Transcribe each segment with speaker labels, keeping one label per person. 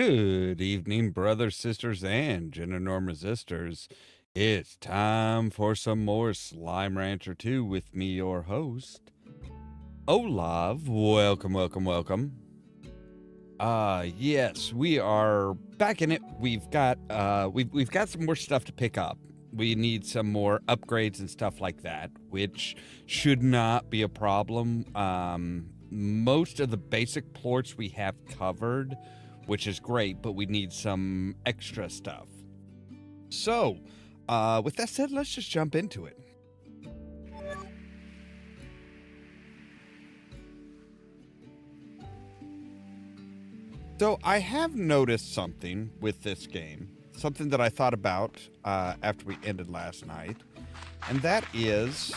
Speaker 1: Good evening, brothers, sisters, and Genonorm resistors. It's time for some more Slime Rancher 2 with me, your host, Ollamh. Welcome, welcome, welcome. Yes, we are back in it. We've got some more stuff to pick up. We need some more upgrades and stuff like that, which should not be a problem. Most of the basic plorts we have covered, which is great, but we need some extra stuff. So, with that said, let's just jump into it. So, I have noticed something with this game, something that I thought about after we ended last night, and that is,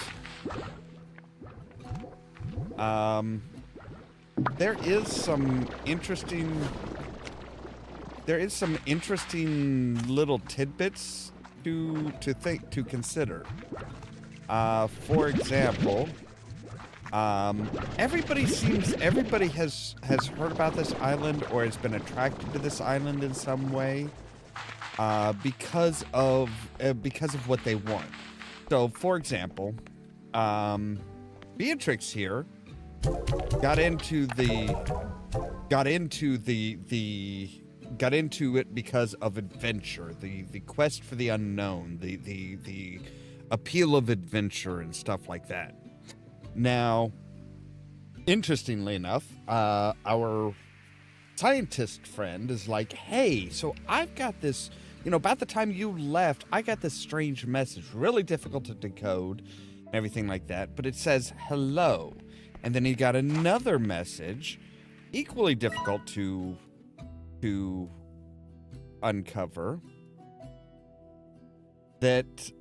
Speaker 1: there is some interesting little tidbits to consider. For example, everybody has heard about this island or has been attracted to this island in some way because of what they want. So, for example, Beatrix here got into it because of adventure, the quest for the unknown, the appeal of adventure and stuff like that. Now, interestingly enough, our scientist friend is like, hey, so I've got this, about the time you left, I got this strange message, really difficult to decode and everything like that, but it says hello. And then he got another message, equally difficult to uncover, that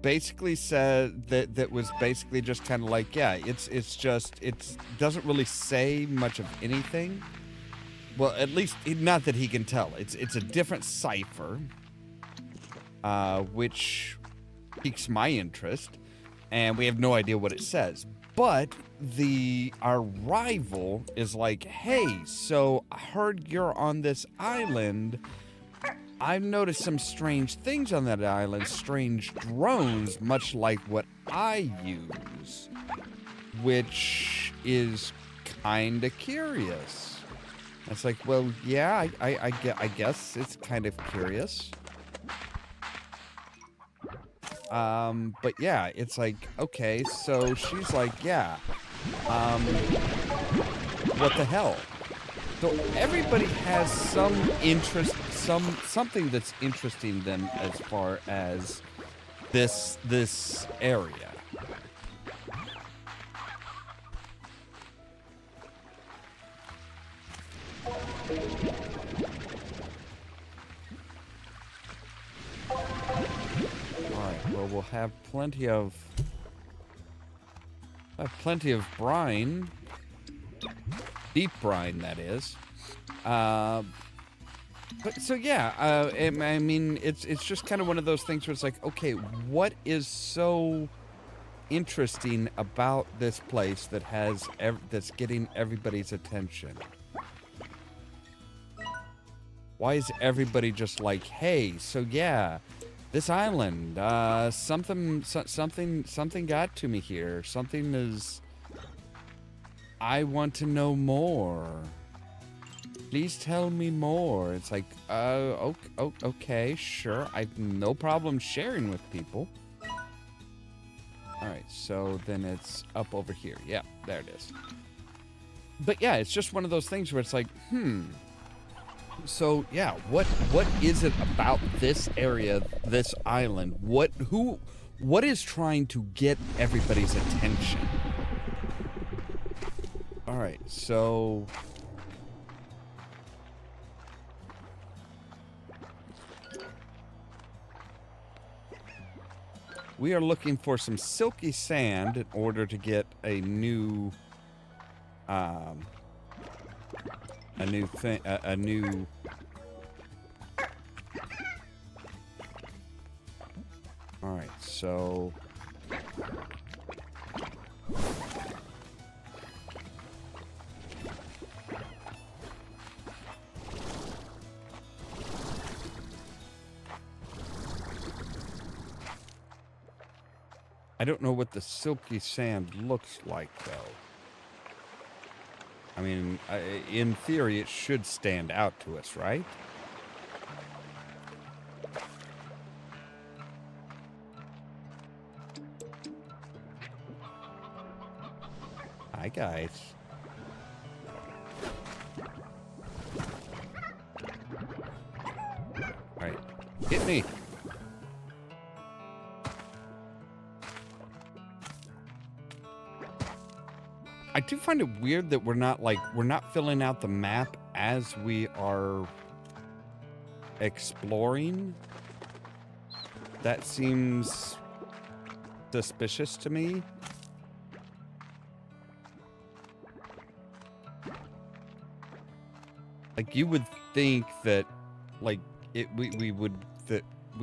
Speaker 1: basically said that was basically just kind of like, yeah, it doesn't really say much of anything. Well, at least not that he can tell. It's a different cipher, which piques my interest, and we have no idea what it says. But our rival is like, hey, so I heard you're on this island. I've noticed some strange things on that island, strange drones, much like what I use, which is kind of curious. It's like, well, yeah, I guess it's kind of curious. But yeah, it's like, okay, so she's like, yeah, what the hell? So everybody has some interest, something that's interesting them as far as this area. Well, we'll have plenty of brine, deep brine, that is. But so yeah, I mean, it's just kind of one of those things where it's like, okay, what is so interesting about this place that that's getting everybody's attention? Why is everybody just like, hey, so yeah, this island, something got to me here. Something is, I want to know more. Please tell me more. It's like, okay, sure. I've no problem sharing with people. All right, so then it's up over here. Yeah, there it is. But yeah, it's just one of those things where it's like, so yeah, what is it about this area, this island? What is trying to get everybody's attention? All right, so we are looking for some silky sand in order to get a new thing. All right, so I don't know what the silky sand looks like, though. I mean, in theory, it should stand out to us, right? Hi, guys. All right, hit me. I do find it weird that we're not filling out the map as we are exploring. That seems suspicious to me. Like, you would think that, like, we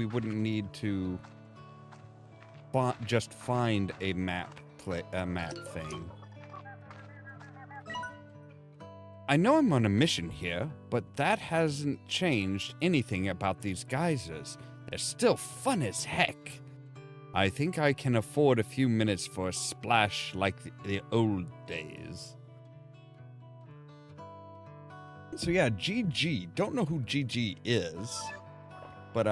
Speaker 1: wouldn't need to just find a map thing. I know I'm on a mission here, but that hasn't changed anything about these geysers. They're still fun as heck. I think I can afford a few minutes for a splash like the old days. So yeah, GG. Don't know who GG is, but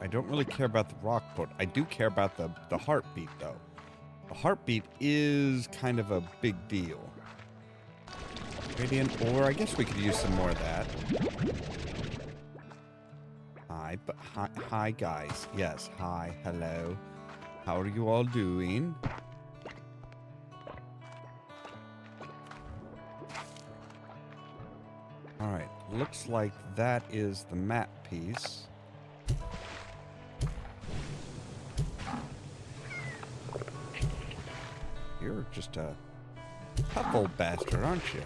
Speaker 1: I don't really care about the rock boat. I do care about the heartbeat, though. The heartbeat is kind of a big deal. Radiant, or I guess we could use some more of that. Hi, guys. Yes, hi, hello. How are you all doing? All right, looks like that is the map piece. You're just a tough old bastard, aren't you?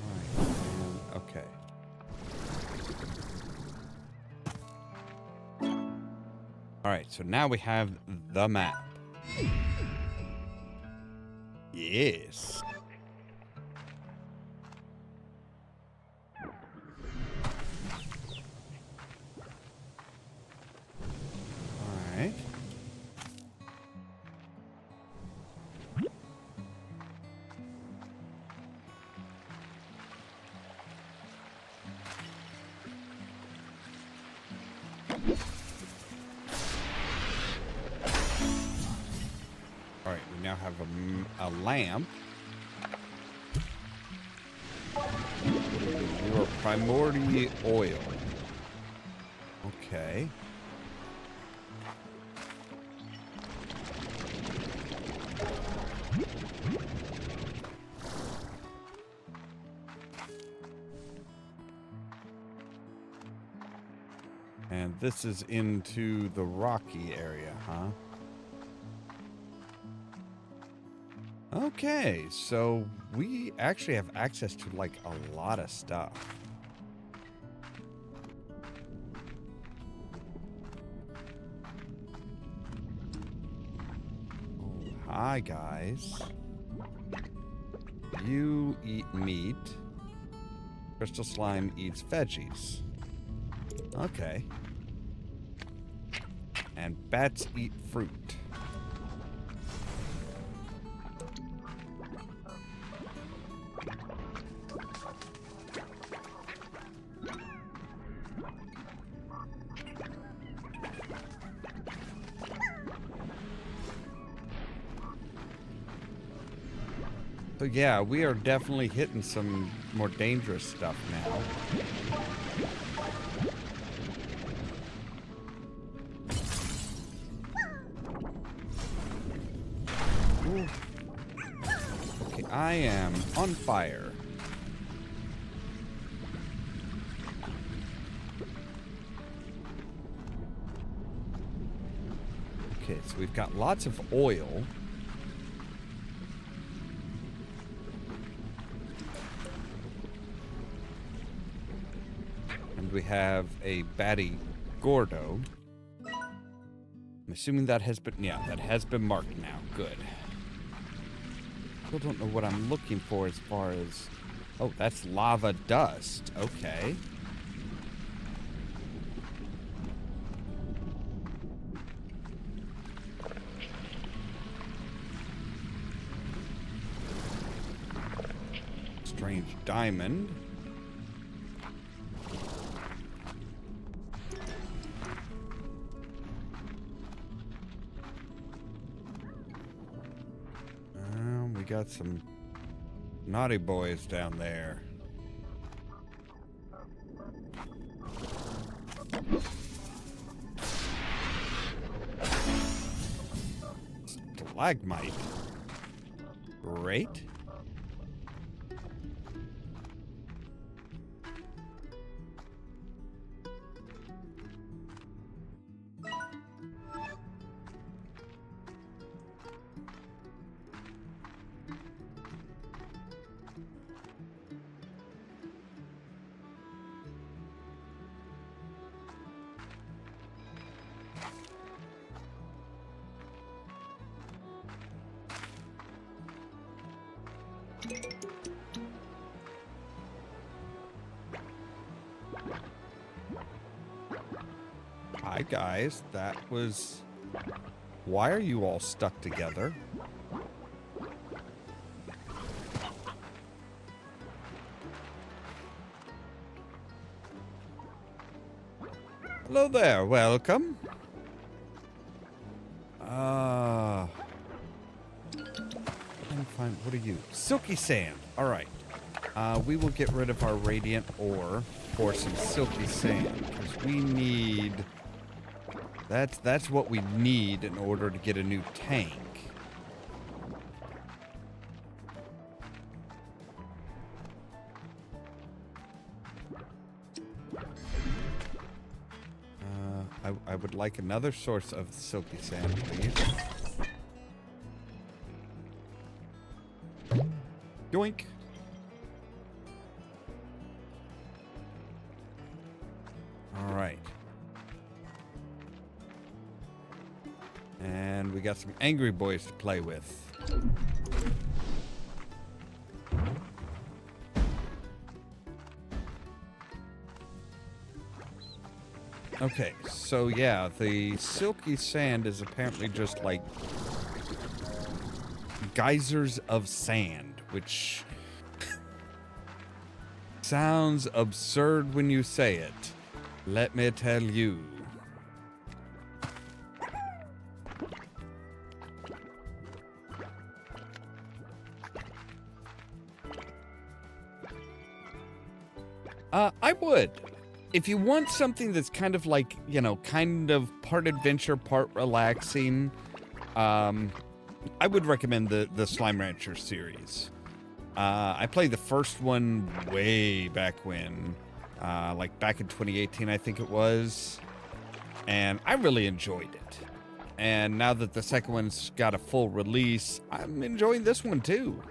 Speaker 1: Alright, okay. Alright, so now we have the map. Yes. All right. All right, we now have a lamp. Your primordial oil. Okay. And this is into the rocky area, huh? Okay, so we actually have access to, like, a lot of stuff. Oh, hi, guys. You eat meat. Crystal slime eats veggies. Okay. And bats eat fruit. So yeah, we are definitely hitting some more dangerous stuff now. Ooh. Okay, I am on fire. Okay, so we've got lots of oil. And we have a baddie Gordo. I'm assuming that has been, yeah, that has been marked now. Good. Still don't know what I'm looking for as far as, oh, that's lava dust. Okay. Strange diamond. We got some naughty boys down there. Stalagmite. Great. Hi guys, that was... Why are you all stuck together? Hello there, welcome. What are you? Silky sand. All right. We will get rid of our radiant ore for some silky sand because we need. That's what we need in order to get a new tank. I would like another source of silky sand, please. Yoink. All right. And we got some angry boys to play with. Okay, so yeah, the silky sand is apparently just like geysers of sand, which sounds absurd when you say it. Let me tell you. I would. If you want something that's kind of like, you know, kind of part adventure, part relaxing, I would recommend the Slime Rancher series. I played the first one way back when, like back in 2018, I think it was, and I really enjoyed it. And now that the second one's got a full release, I'm enjoying this one too.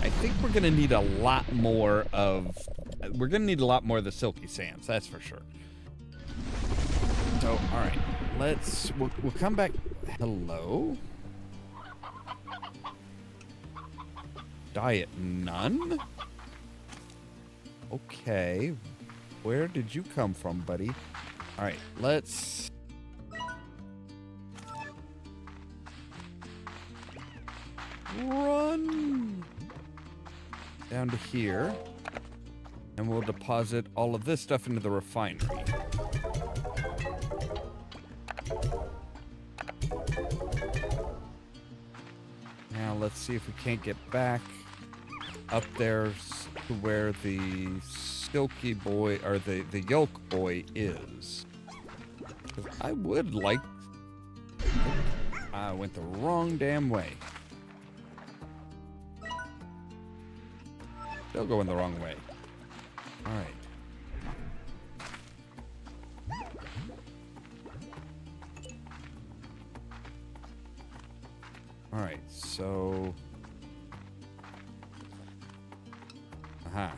Speaker 1: I think we're gonna need a lot more of. We're gonna need a lot more of the silky sands. That's for sure. So, all right, we'll come back. Hello. Diet none. Okay, where did you come from, buddy? All right, let's. Run down to here, and we'll deposit all of this stuff into the refinery. Now let's see if we can't get back up there to where the silky boy or the yolk boy is. I would like... I went the wrong damn way. Still going the wrong way. Alright. Alright, so... Aha.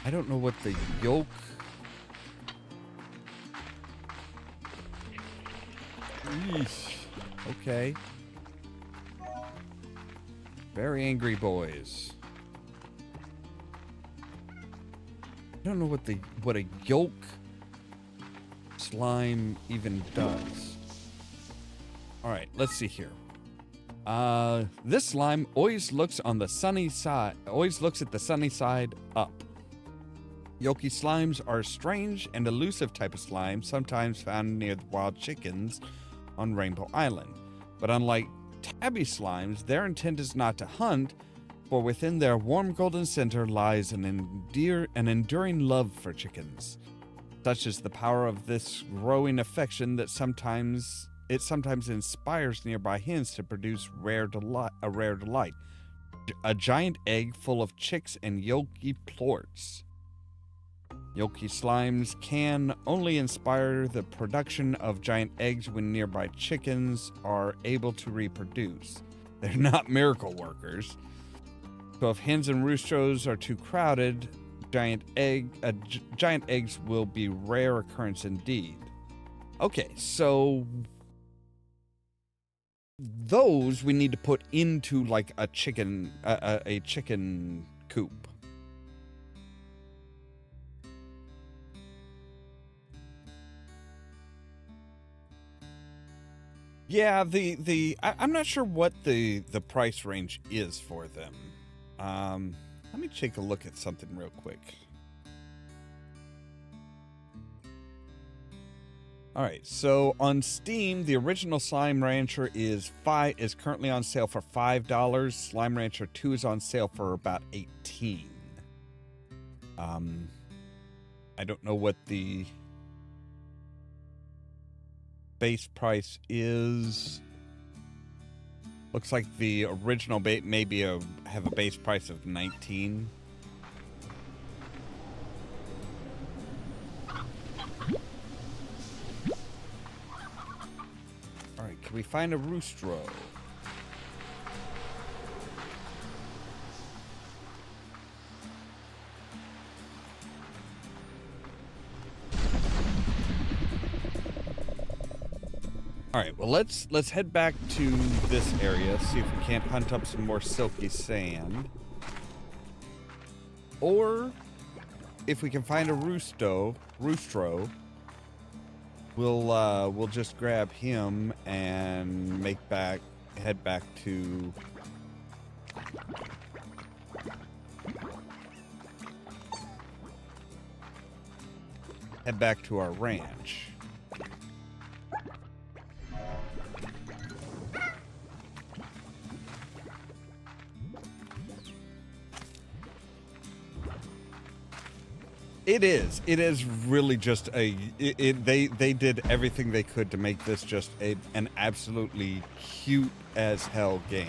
Speaker 1: I don't know what the yolk... Eesh. Okay. Very angry boys. I don't know what a yolk slime even does. All right, let's see here. This slime always looks on the sunny side. Always looks at the sunny side up. Yolky slimes are a strange and elusive type of slime, sometimes found near the wild chickens on Rainbow Island. But unlike tabby slimes, their intent is not to hunt, for within their warm golden center lies an enduring love for chickens. Such is the power of this growing affection that sometimes inspires nearby hens to produce a rare delight. A giant egg full of chicks and yolky plorts. Yolky slimes can only inspire the production of giant eggs when nearby chickens are able to reproduce. They're not miracle workers. So if hens and roosters are too crowded, giant eggs will be rare occurrence indeed. Okay, so those we need to put into like a chicken coop. Yeah, I'm not sure what the price range is for them. Let me take a look at something real quick. All right, so on Steam, the original Slime Rancher is currently on sale for $5. Slime Rancher 2 is on sale for about $18. I don't know what the base price is. Looks like the original maybe have a base price of $19. All right, can we find a roostro? All right, well, let's head back to this area, see if we can't hunt up some more silky sand. Or if we can find a roostro, we'll just grab him and head back to our ranch. It is really just they did everything they could to make this just an absolutely cute as hell game.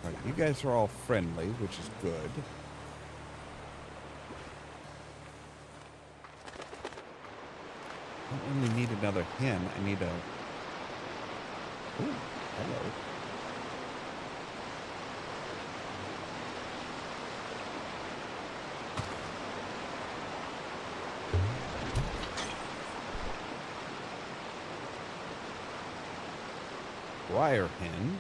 Speaker 1: All right, you guys are all friendly, which is good. I don't really need another hen. I need a... Ooh, hello. Wire hen.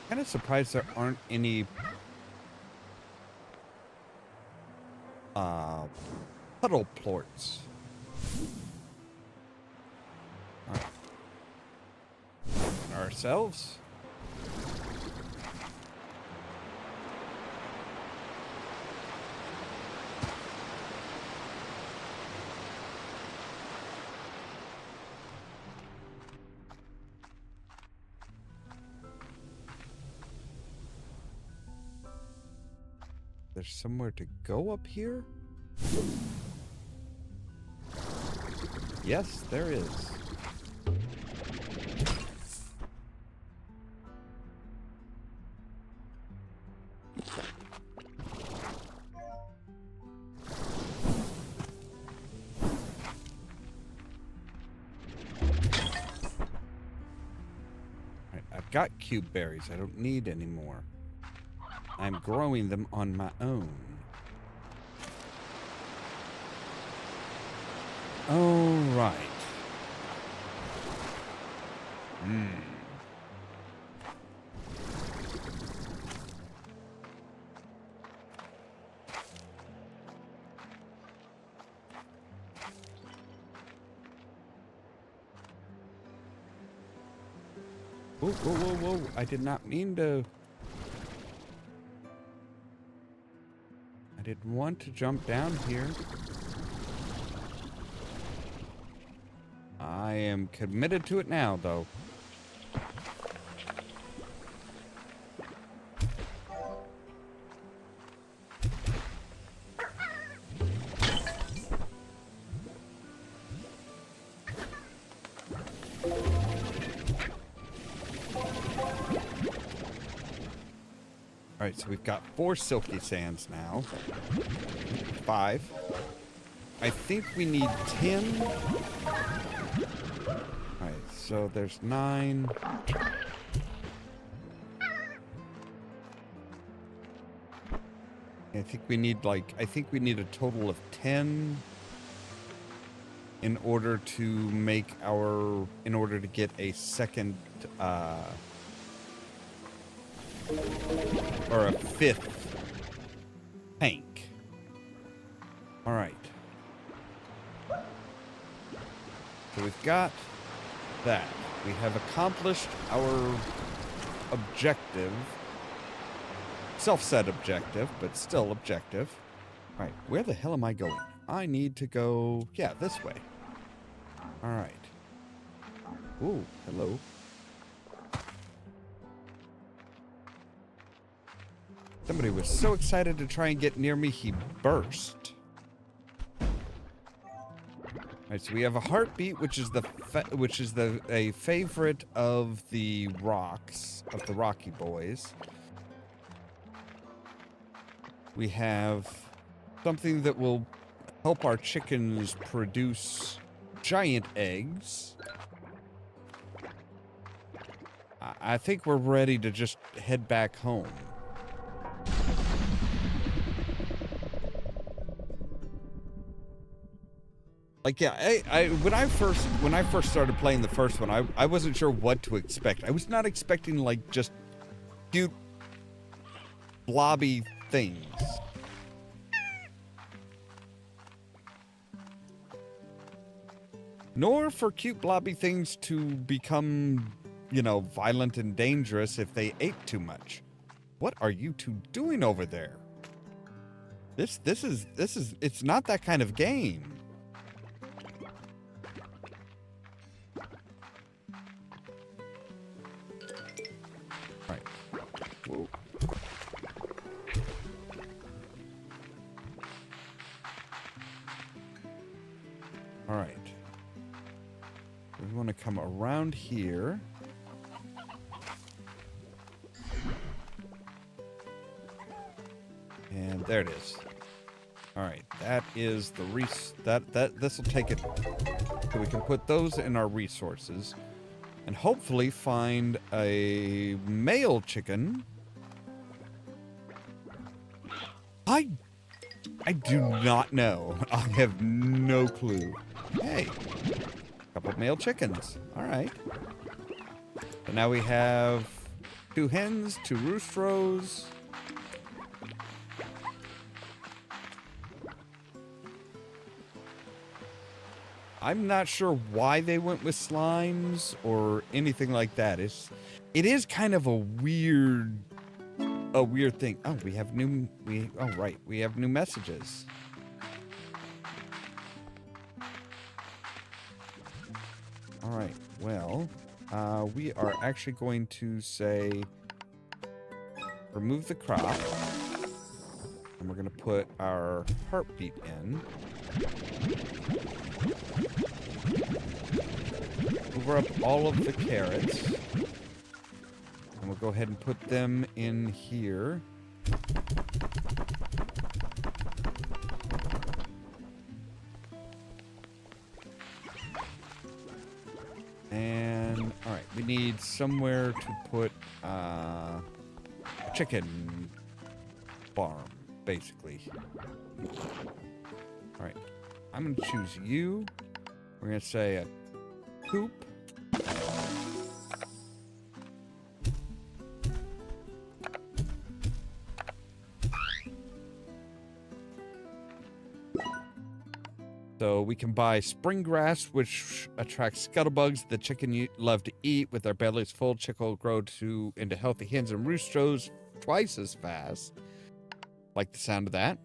Speaker 1: Kind of surprised there aren't any puddle plorts. Ourselves. There's somewhere to go up here? Yes, there is. I've got cube berries. I don't need any more. I'm growing them on my own. All right. Whoa, whoa, whoa, whoa. I did not mean to... I didn't want to jump down here. I am committed to it now, though. Alright, so we've got 4 silky sands now. 5. I think we need 10. Alright, so there's 9. I think we need a total of 10 in order to get a second, or a 5th tank. All right. So we've got that. We have accomplished our objective. Self-set objective, but still objective. All right, where the hell am I going? I need to go, yeah, this way. All right. Ooh, hello. Somebody was so excited to try and get near me, he burst. Alright, so we have a heartbeat, which is a favorite of the rocks, of the Rocky Boys. We have something that will help our chickens produce giant eggs. I think we're ready to just head back home. Like, yeah, when I first started playing the first one, I wasn't sure what to expect. I was not expecting, like, just cute blobby things. Nor for cute blobby things to become, you know, violent and dangerous if they ate too much. What are you two doing over there? This is it's not that kind of game. Right. Whoa. All right. We want to come around here. And there it is. All right, that is the this will take it so we can put those in our resources and hopefully find a male chicken. I do not know. I have no clue. Hey, a couple of male chickens. All right. So now we have 2 hens, 2 roosters. I'm not sure why they went with slimes or anything like that. It is kind of a weird thing. Oh, we have new messages. All right. Well, we are actually going to say remove the crop. And we're going to put our heartbeat in. Over up all of the carrots. And we'll go ahead and put them in here. And, alright, we need somewhere to put chicken farm, basically. Alright, I'm going to choose you. We're going to say a coop. So we can buy spring grass, which attracts scuttlebugs the chicken love to eat. With their bellies full, chicken will grow into healthy hens and roosters twice as fast. Like the sound of that.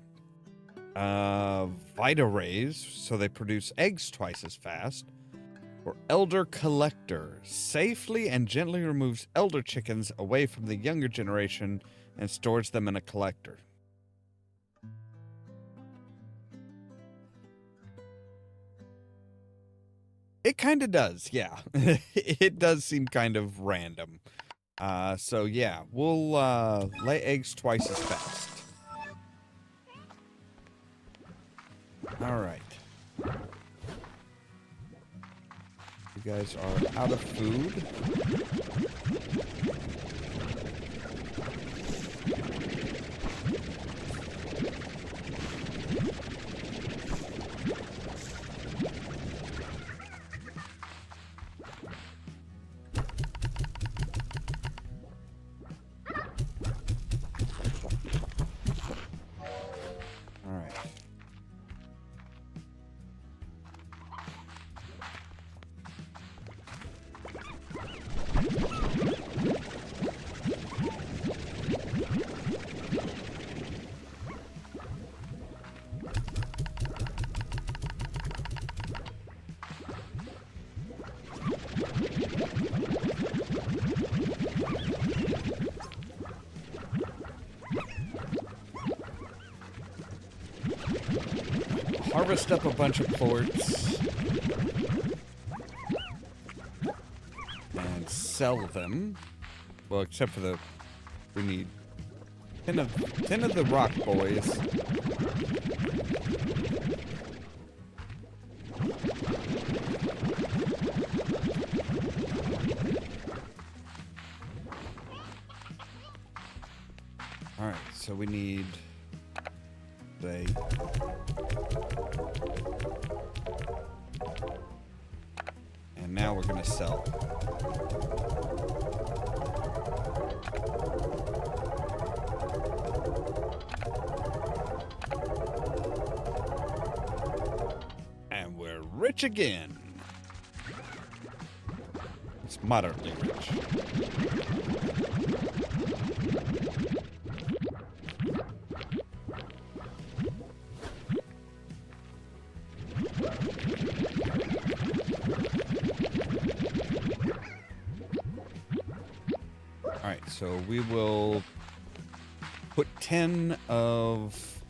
Speaker 1: Vita rays, so they produce eggs twice as fast. Or elder collector, safely and gently removes elder chickens away from the younger generation and stores them in a collector. It kind of does, yeah. It does seem kind of random. So yeah, we'll lay eggs twice as fast. All right. You guys are out of food. Harvest up a bunch of plorts and sell them. Well, except for we need 10 of the rock boys. All right, so we need and now we're going to sell. And we're rich again. It's moderately rich. So we will put 10 of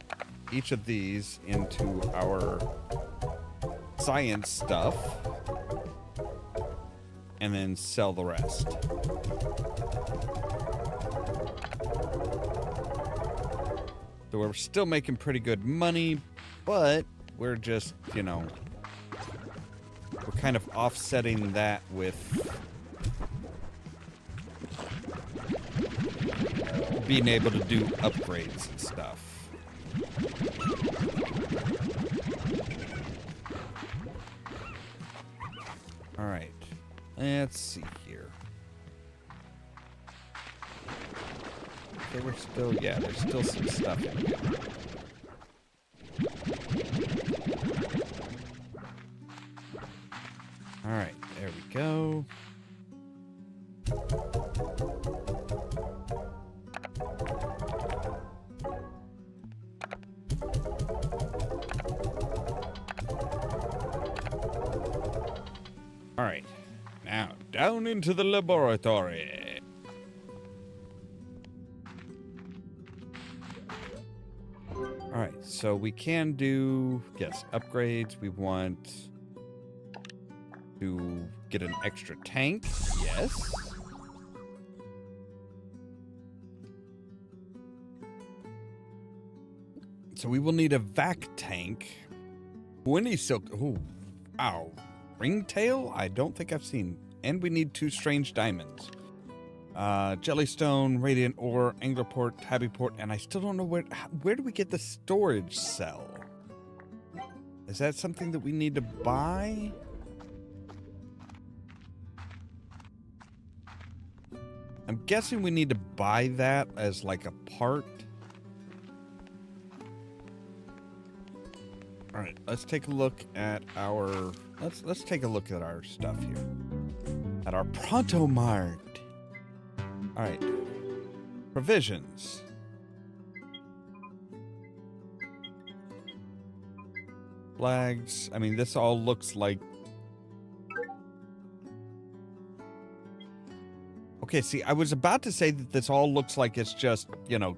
Speaker 1: each of these into our science stuff and then sell the rest. So we're still making pretty good money, but we're just, you know, we're kind of offsetting that with being able to do upgrades and stuff. All right, let's see here. Okay, we're still, yeah, there's still some stuff in here. All right, there we go. All right, now down into the laboratory. so we can do, yes, upgrades. We want to get an extra tank. Yes. So we will need a vac tank. 20 silk. Oh, wow. Ringtail? I don't think I've seen. And we need 2 strange diamonds. Jellystone, Radiant Ore, Anglerport, Tabbyport, and I still don't know where do we get the storage cell? Is that something that we need to buy? I'm guessing we need to buy that as like a part. All right, let's take a look at our let's take a look at our stuff here. At our Pronto Mart. All right. Provisions. Flags. I mean, this all looks like... Okay, see, I was about to say that this all looks like it's just, you know,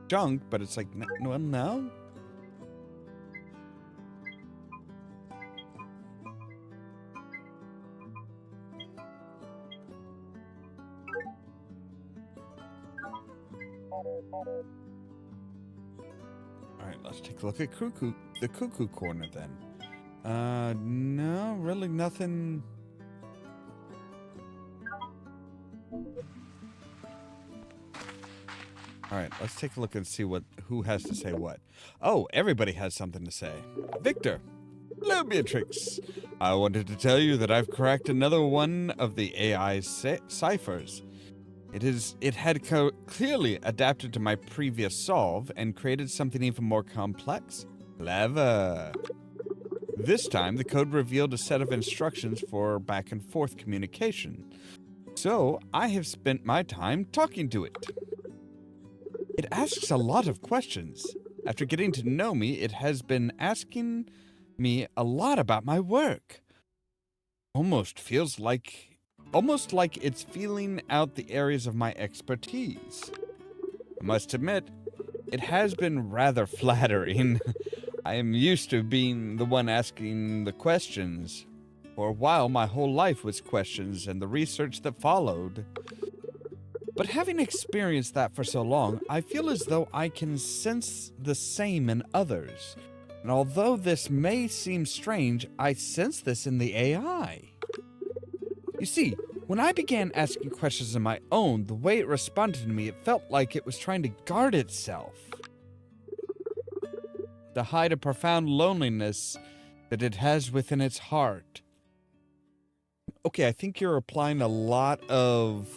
Speaker 1: junk, but it's like, no. Alright, let's take a look at the cuckoo corner then. No, really nothing. Alright, let's take a look and see who has to say what. Oh, everybody has something to say. Victor. Hello, Beatrix. I wanted to tell you that I've cracked another one of the AI's ciphers. It had clearly adapted to my previous solve and created something even more complex. Clever. This time, the code revealed a set of instructions for back and forth communication. So, I have spent my time talking to it. It asks a lot of questions. After getting to know me, it has been asking me a lot about my work. Almost like it's feeling out the areas of my expertise. I must admit, it has been rather flattering. I am used to being the one asking the questions. For a while, my whole life was questions and the research that followed. But having experienced that for so long, I feel as though I can sense the same in others. And although this may seem strange, I sense this in the AI. You see, when I began asking questions of my own, the way it responded to me, it felt like it was trying to guard itself. To hide a profound loneliness that it has within its heart. Okay, I think you're applying a lot of,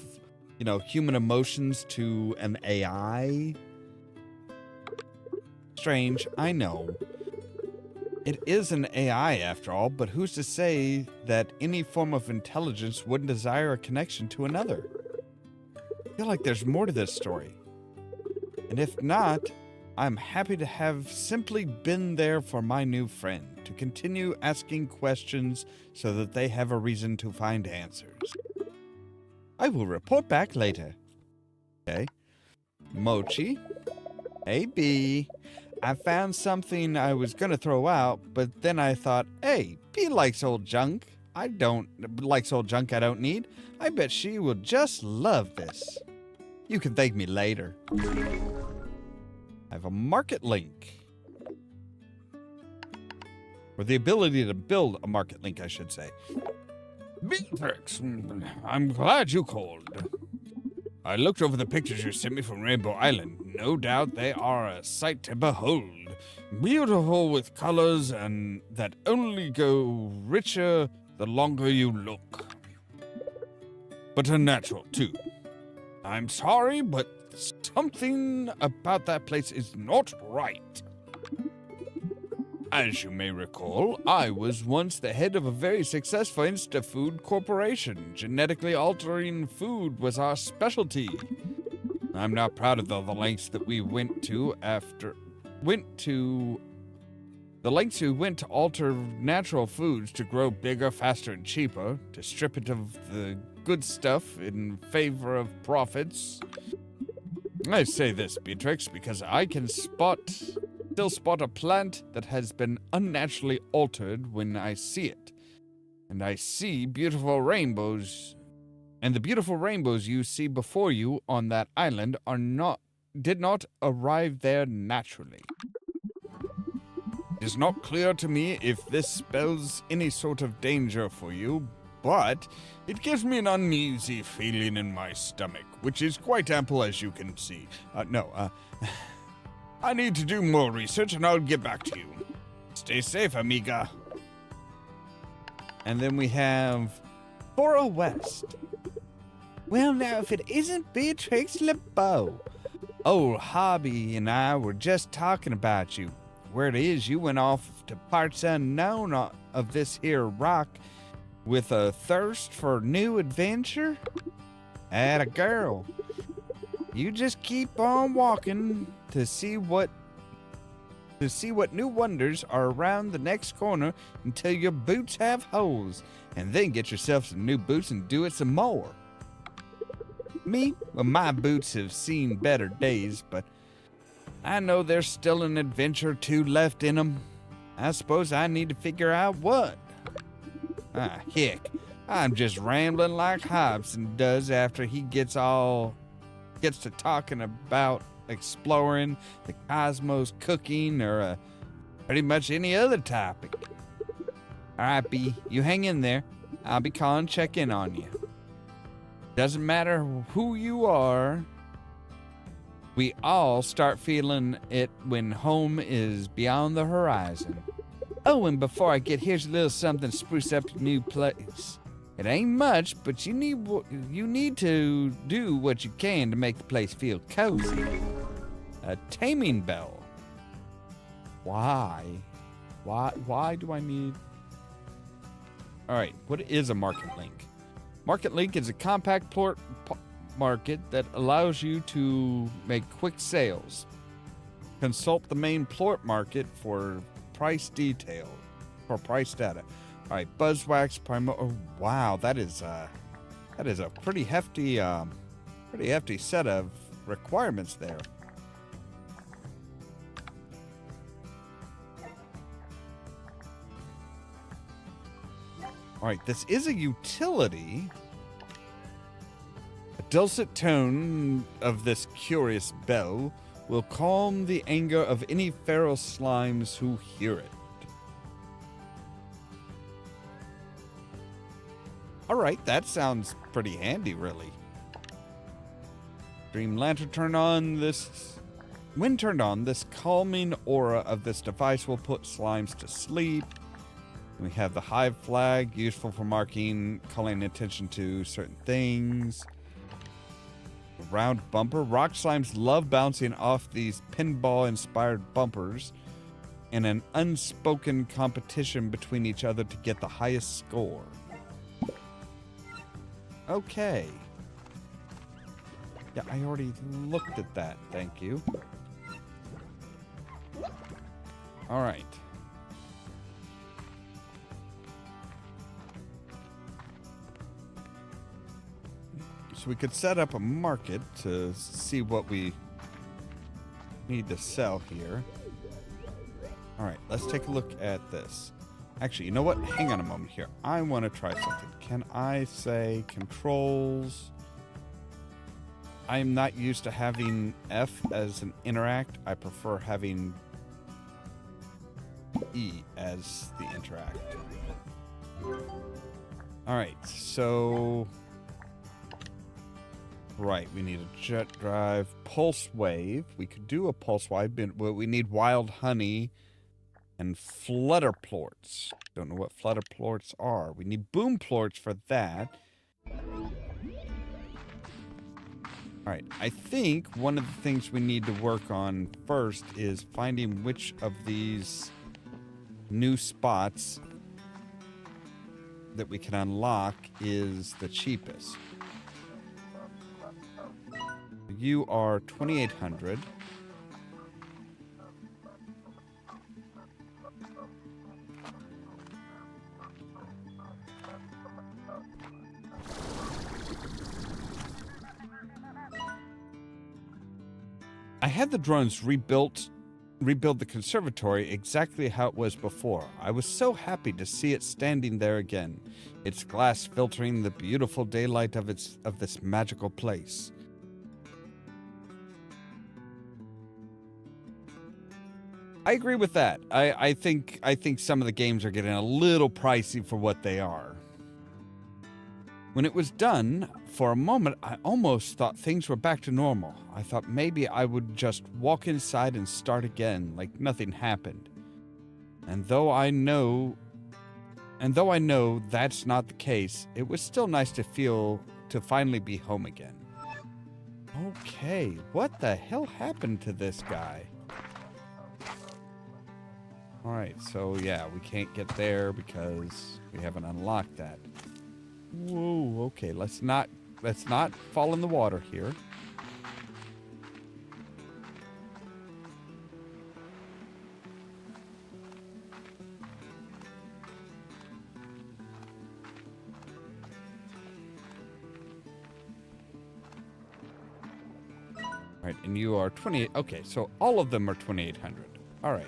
Speaker 1: you know, human emotions to an AI. Strange, I know. It is an AI after all, but who's to say that any form of intelligence wouldn't desire a connection to another? I feel like there's more to this story. And if not, I'm happy to have simply been there for my new friend, to continue asking questions so that they have a reason to find answers. I will report back later. Okay. Mochi. Hey, B. I found something I was gonna throw out, but then I thought, hey, B likes old junk. I don't need. I bet she will just love this. You can thank me later. I have a market link. Or the ability to build a market link, I should say. Beatrix, I'm glad you called. I looked over the pictures you sent me from Rainbow Island. No doubt they are a sight to behold. Beautiful with colors and that only go richer the longer you look. But unnatural, too. I'm sorry, but something about that place is not right. As you may recall, I was once the head of a very successful insta-food corporation. Genetically altering food was our specialty. I'm now proud of the lengths that we went to alter natural foods to grow bigger, faster, and cheaper, to strip it of the good stuff in favor of profits. I say this, Beatrix, because I can spot still spot a plant that has been unnaturally altered when I see it. And I see beautiful rainbows. And the beautiful rainbows you see before you on that island did not arrive there naturally. It is not clear to me if this spells any sort of danger for you, but it gives me an uneasy feeling in my stomach, which is quite ample as you can see. I need to do more research and I'll get back to you. Stay safe, amiga. And then we have Fora West. Well, now, if it isn't Beatrix LeBeau. Old Hobby and I were just talking about you. Where it is, you went off to parts unknown of this here rock with a thirst for new adventure? Atta girl. You just keep on walking to see what new wonders are around the next corner until your boots have holes, and then get yourself some new boots and do it some more. Me, well, my boots have seen better days, but I know there's still an adventure or two left in them. I suppose I need to figure out what. Heck, I'm just rambling like Hobson does after he gets to talking about exploring the cosmos, cooking, or pretty much any other topic. All right, B, you hang in there. I'll be calling, check in on you. Doesn't matter who you are. We all start feeling it when home is beyond the horizon. Oh, and before I get, here's a little something to spruce up your new place. It ain't much, but you need to do what you can to make the place feel cozy. A taming bell. Why? Why do I need... All right, what is a market link? Market link is a compact plort market that allows you to make quick sales. Consult the main plort market for price data. All right, Buzzwax Primo. Oh, wow, that is a pretty hefty set of requirements there. All right, this is a utility. A dulcet tone of this curious bell will calm the anger of any feral slimes who hear it. All right, that sounds pretty handy, really. Dream Lantern turned on. When turned on, this calming aura of this device will put slimes to sleep. We have the hive flag, useful for marking, calling attention to certain things. The round bumper. Rock slimes love bouncing off these pinball-inspired bumpers in an unspoken competition between each other to get the highest score. Okay. Yeah, I already looked at that. Thank you. All right. So we could set up a market to see what we need to sell here. All right, let's take a look at this. Actually, you know what? Hang on a moment here. I want to try something. Can I say controls? I am not used to having F as an interact. I prefer having E as the interact. All right, so... Right, we need a jet drive, pulse wave. We could do a pulse wave, but we need wild honey and flutter plorts. Don't know what flutter plorts are. We need boom plorts for that. All right, I think one of the things we need to work on first is finding which of these new spots that we can unlock is the cheapest. You are 2,800. I had the drones rebuilt rebuild the conservatory exactly how it was before. I was so happy to see it standing there again, its glass filtering the beautiful daylight of this magical place. I agree with that. I think some of the games are getting a little pricey for what they are. When it was done, for a moment, I almost thought things were back to normal. I thought maybe I would just walk inside and start again, like nothing happened. And though I know that's not the case, it was still nice to finally be home again. Okay, what the hell happened to this guy? Alright, so yeah, we can't get there because we haven't unlocked that. Whoa, okay, let's not fall in the water here. Alright, and you are 28. Okay, so all of them are 2,800. Alright.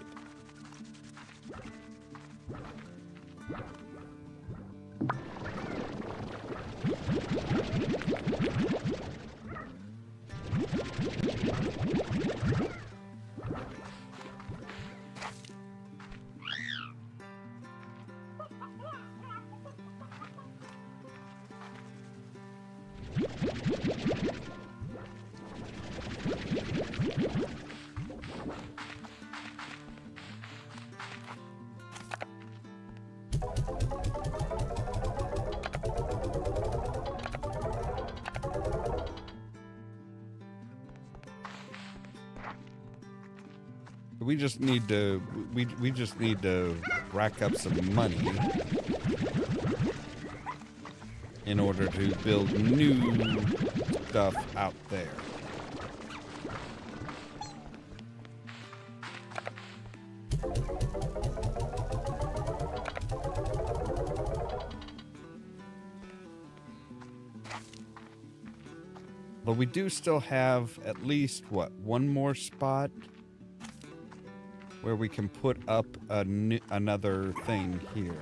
Speaker 1: We just need to rack up some money in order to build new stuff out there. But we do still have at least, what, one more spot where we can put up another thing here.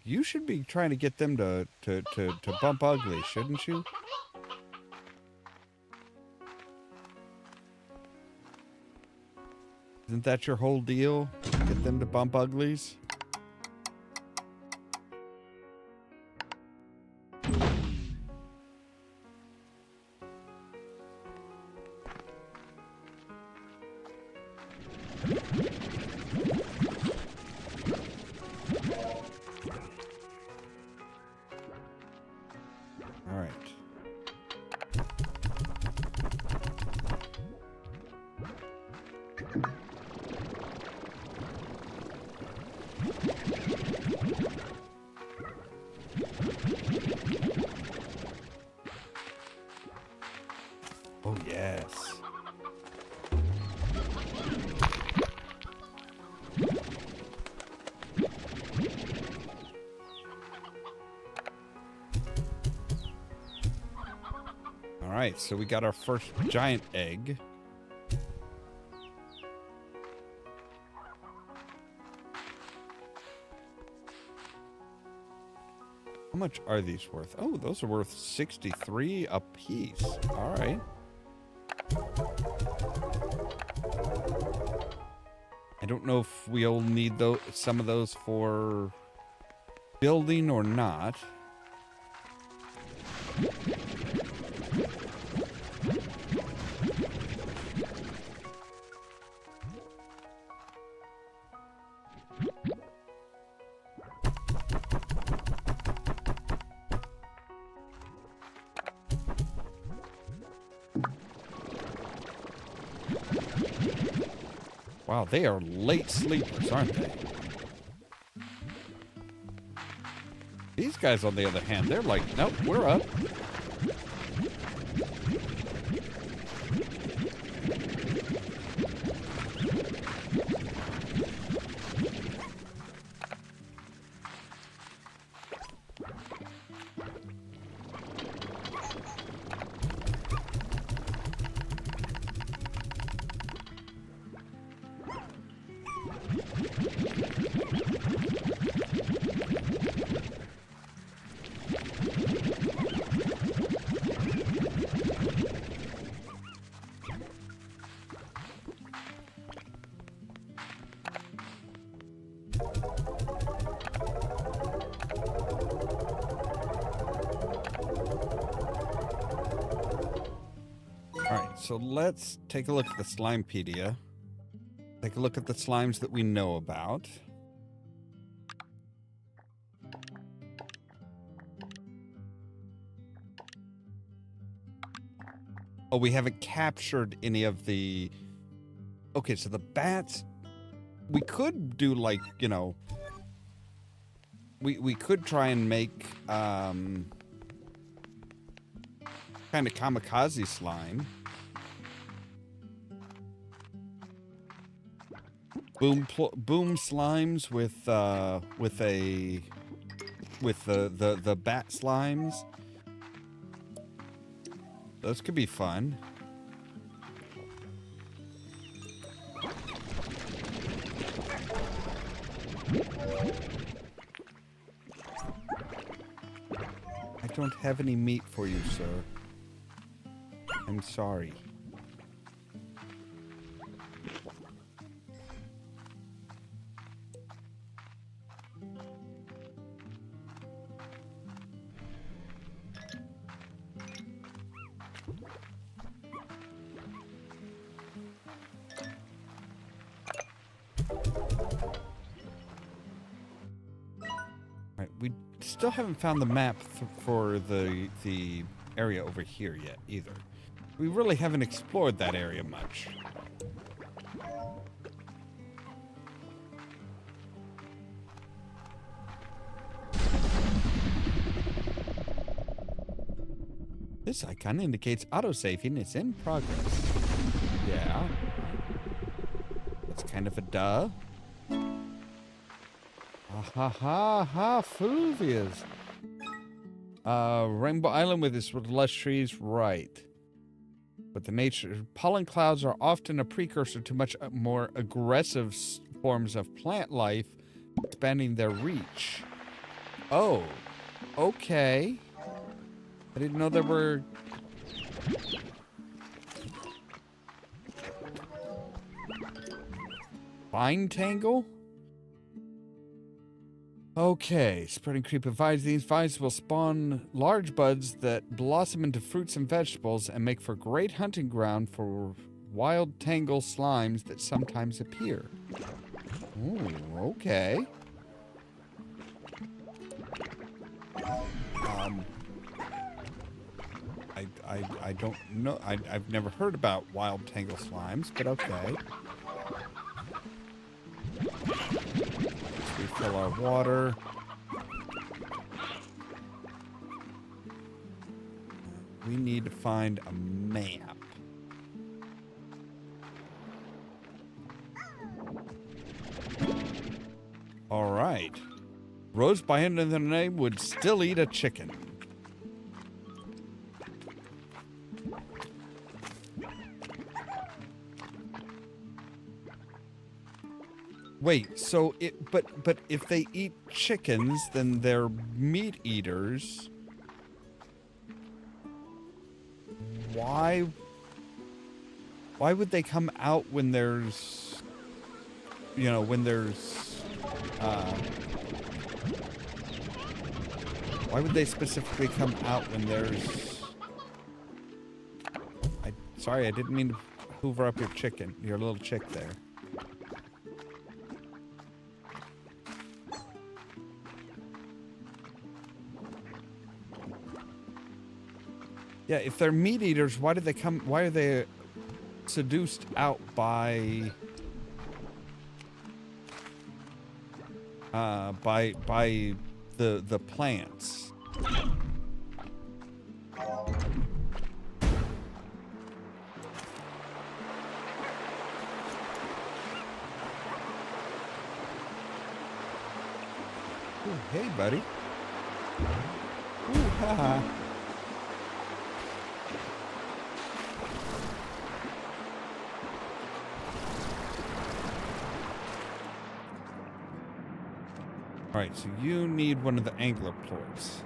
Speaker 1: You should be trying to get them to bump ugly, shouldn't you? Isn't that your whole deal? Get them to bump uglies? Oh, yes. All right, so we got our first giant egg. How much are these worth? Oh, those are worth 63 a piece. All right. I don't know if we'll need some of those for building or not. Wow, they are late sleepers, aren't they? These guys, on the other hand, they're like, nope, we're up. so let's take a look at the Slimepedia. Take a look at the slimes that we know about. Oh, we haven't captured any of the... Okay, so the bats... We could do, like, you know... We could try and make, kind of kamikaze slime. Boom slimes with the bat slimes. Those could be fun. I don't have any meat for you, sir. I'm sorry. We still haven't found the map for the area over here yet, either. We really haven't explored that area much. This icon indicates autosaving is in progress. Yeah. That's kind of a duh. Ha ha ha, Fluvias. Rainbow Island with its lush trees, right. But the nature... Pollen clouds are often a precursor to much more aggressive forms of plant life, expanding their reach. Oh. Okay. I didn't know there were... Vine tangle? Okay, spreading creeping vines. These vines will spawn large buds that blossom into fruits and vegetables and make for great hunting ground for wild tangle slimes that sometimes appear. Ooh, okay. I don't know. I've never heard about wild tangle slimes, but okay. Refill our water. We need to find a map. All right. Rose by another name would still eat a chicken. Wait, so but if they eat chickens, then they're meat eaters. Why would they come out when there's, you know, when there's, why would they specifically come out when there's, sorry, I didn't mean to hoover up your chicken, your little chick there. Yeah, if they're meat eaters, why did they come? Why are they seduced out by the plants? Ooh, hey, buddy. Ooh, haha. Alright, so you need one of the angler plorts.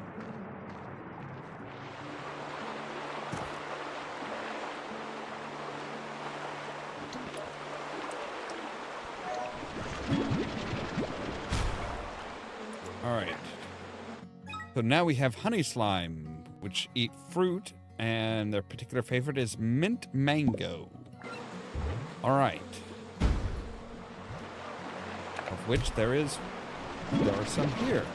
Speaker 1: Alright. So now we have honey slime, which eat fruit And their particular favorite is mint mango. All right. Of which there are some here.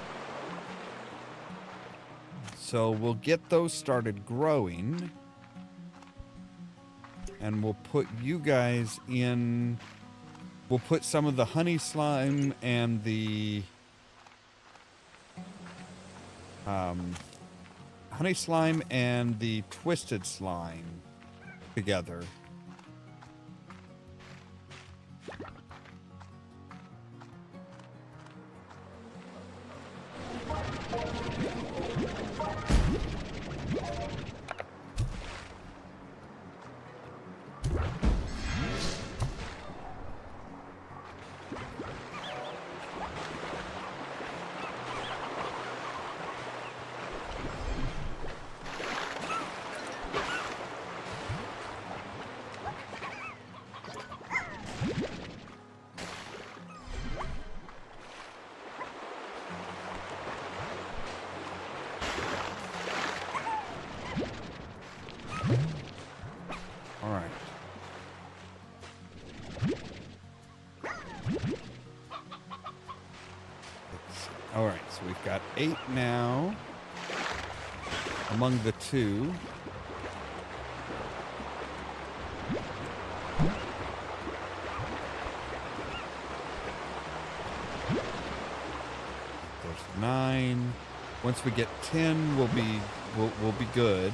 Speaker 1: So we'll get those started growing. And we'll put you guys in. We'll put some of the honey slime and the honey slime and the twisted slime together. All right. All right, so we've got 8 now among the 2. There's 9. Once we get 10, we'll be good.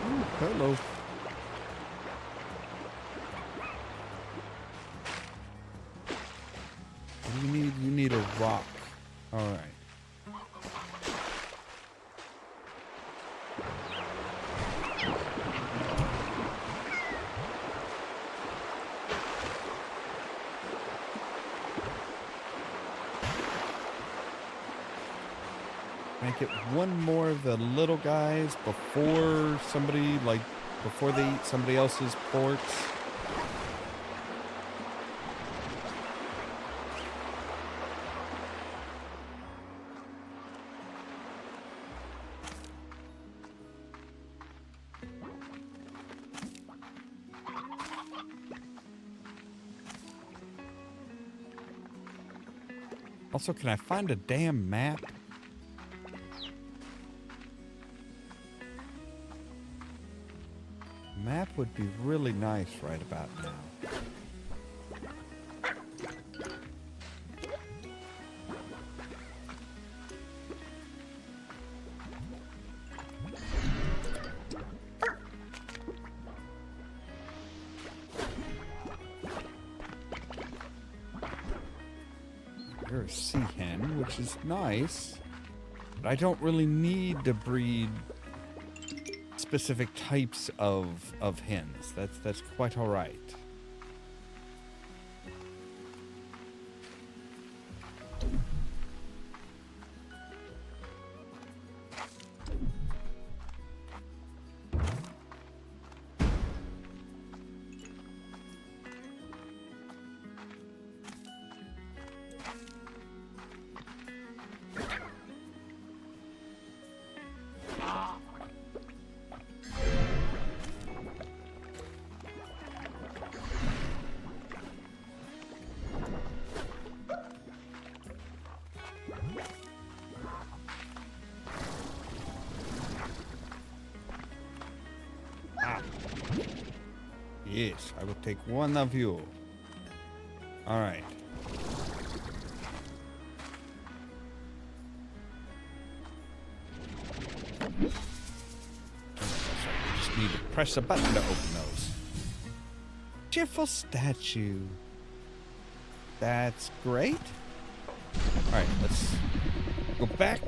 Speaker 1: Ooh, hello. What do you need? You need a rock. All right. Can I get one more of the little guys before they eat somebody else's plorts? Also, can I find a damn map? Map would be really nice right about now. You're a sea hen, which is nice, but I don't really need to breed specific types of hens. That's quite all right. Yes, I will take one of you. All right. We just need to press a button to open those. Cheerful statue. That's great. All right, let's go back.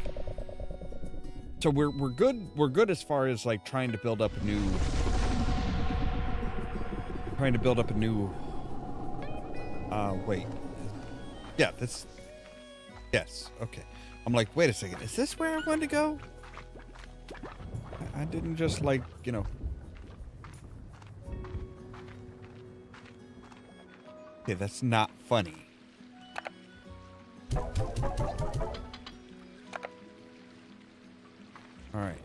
Speaker 1: So we're good. We're good as far as like trying to build up a new. Wait. Yeah, this. Yes. Okay. I'm like, wait a second. Is this where I wanted to go? I didn't just like, you know. Okay, that's not funny. All right.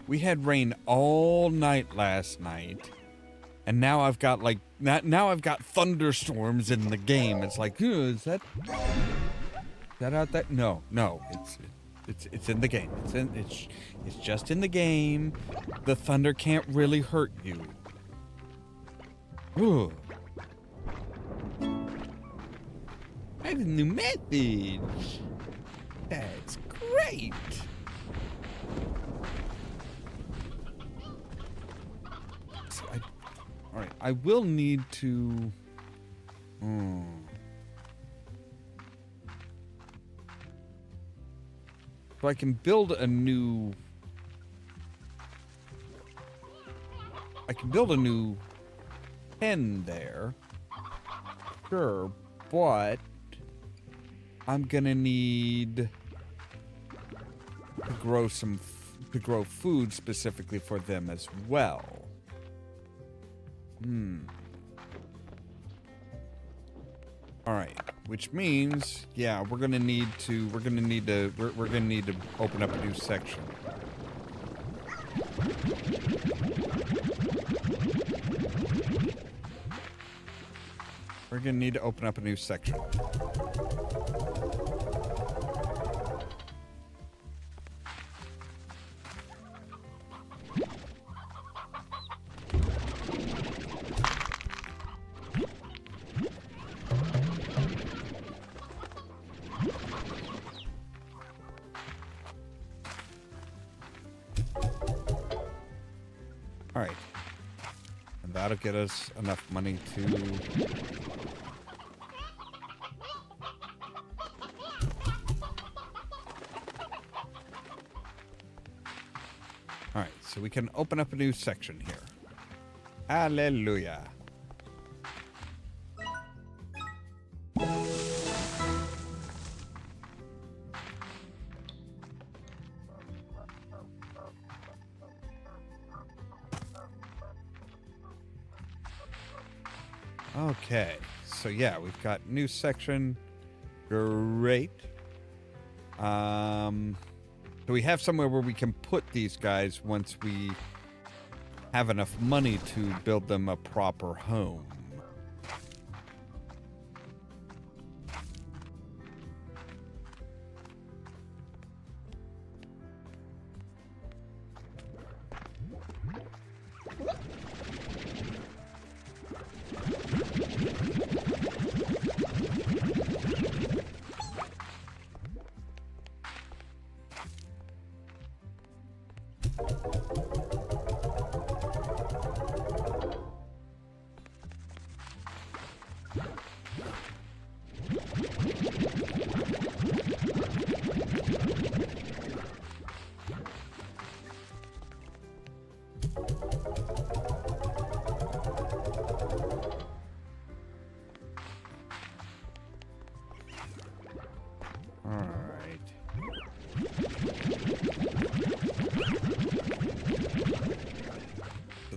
Speaker 1: We had rain all night last night, and now I've got like now I've got thunderstorms in the game. It's like, is that out there? No, it's in the game. It's just in the game. The thunder can't really hurt you. Ooh. I have a new message. That's great. All right, I will need to. So I can build a new. I can build a new pen there. Sure, but I'm gonna need to grow food specifically for them as well. All right, which means, yeah, we're gonna need to open up a new section. We're gonna need to open up a new section. All right, and that'll get us enough money to. All right, so we can open up a new section here. Hallelujah. Okay, so yeah, we've got new section. Great. So we have somewhere where we can put these guys once we have enough money to build them a proper home.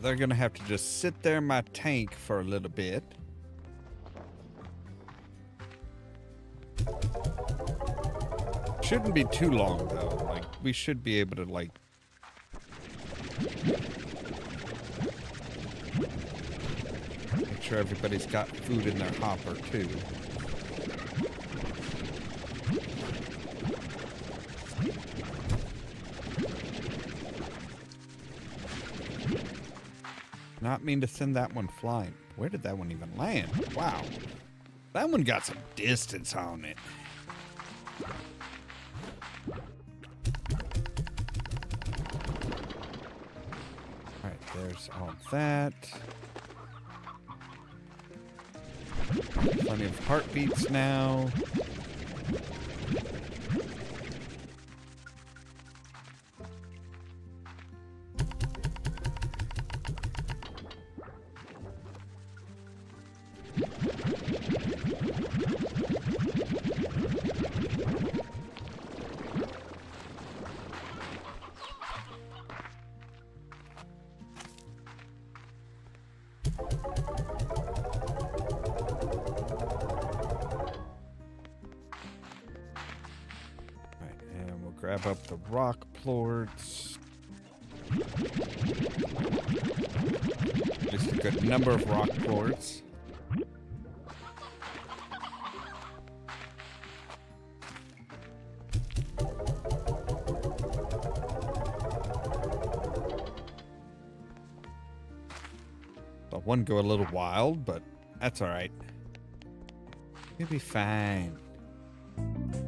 Speaker 1: They're gonna have to just sit there in my tank for a little bit. Shouldn't be too long though. Like, we should be able to like make sure everybody's got food in their hopper too. Not mean to send that one flying. Where did that one even land? Wow. That one got some distance on it. Alright, there's all that. Plenty of heartbeats now. grab up the rock plorts. At least a good number of rock plorts. The one go a little wild, but that's all right. You'll be fine.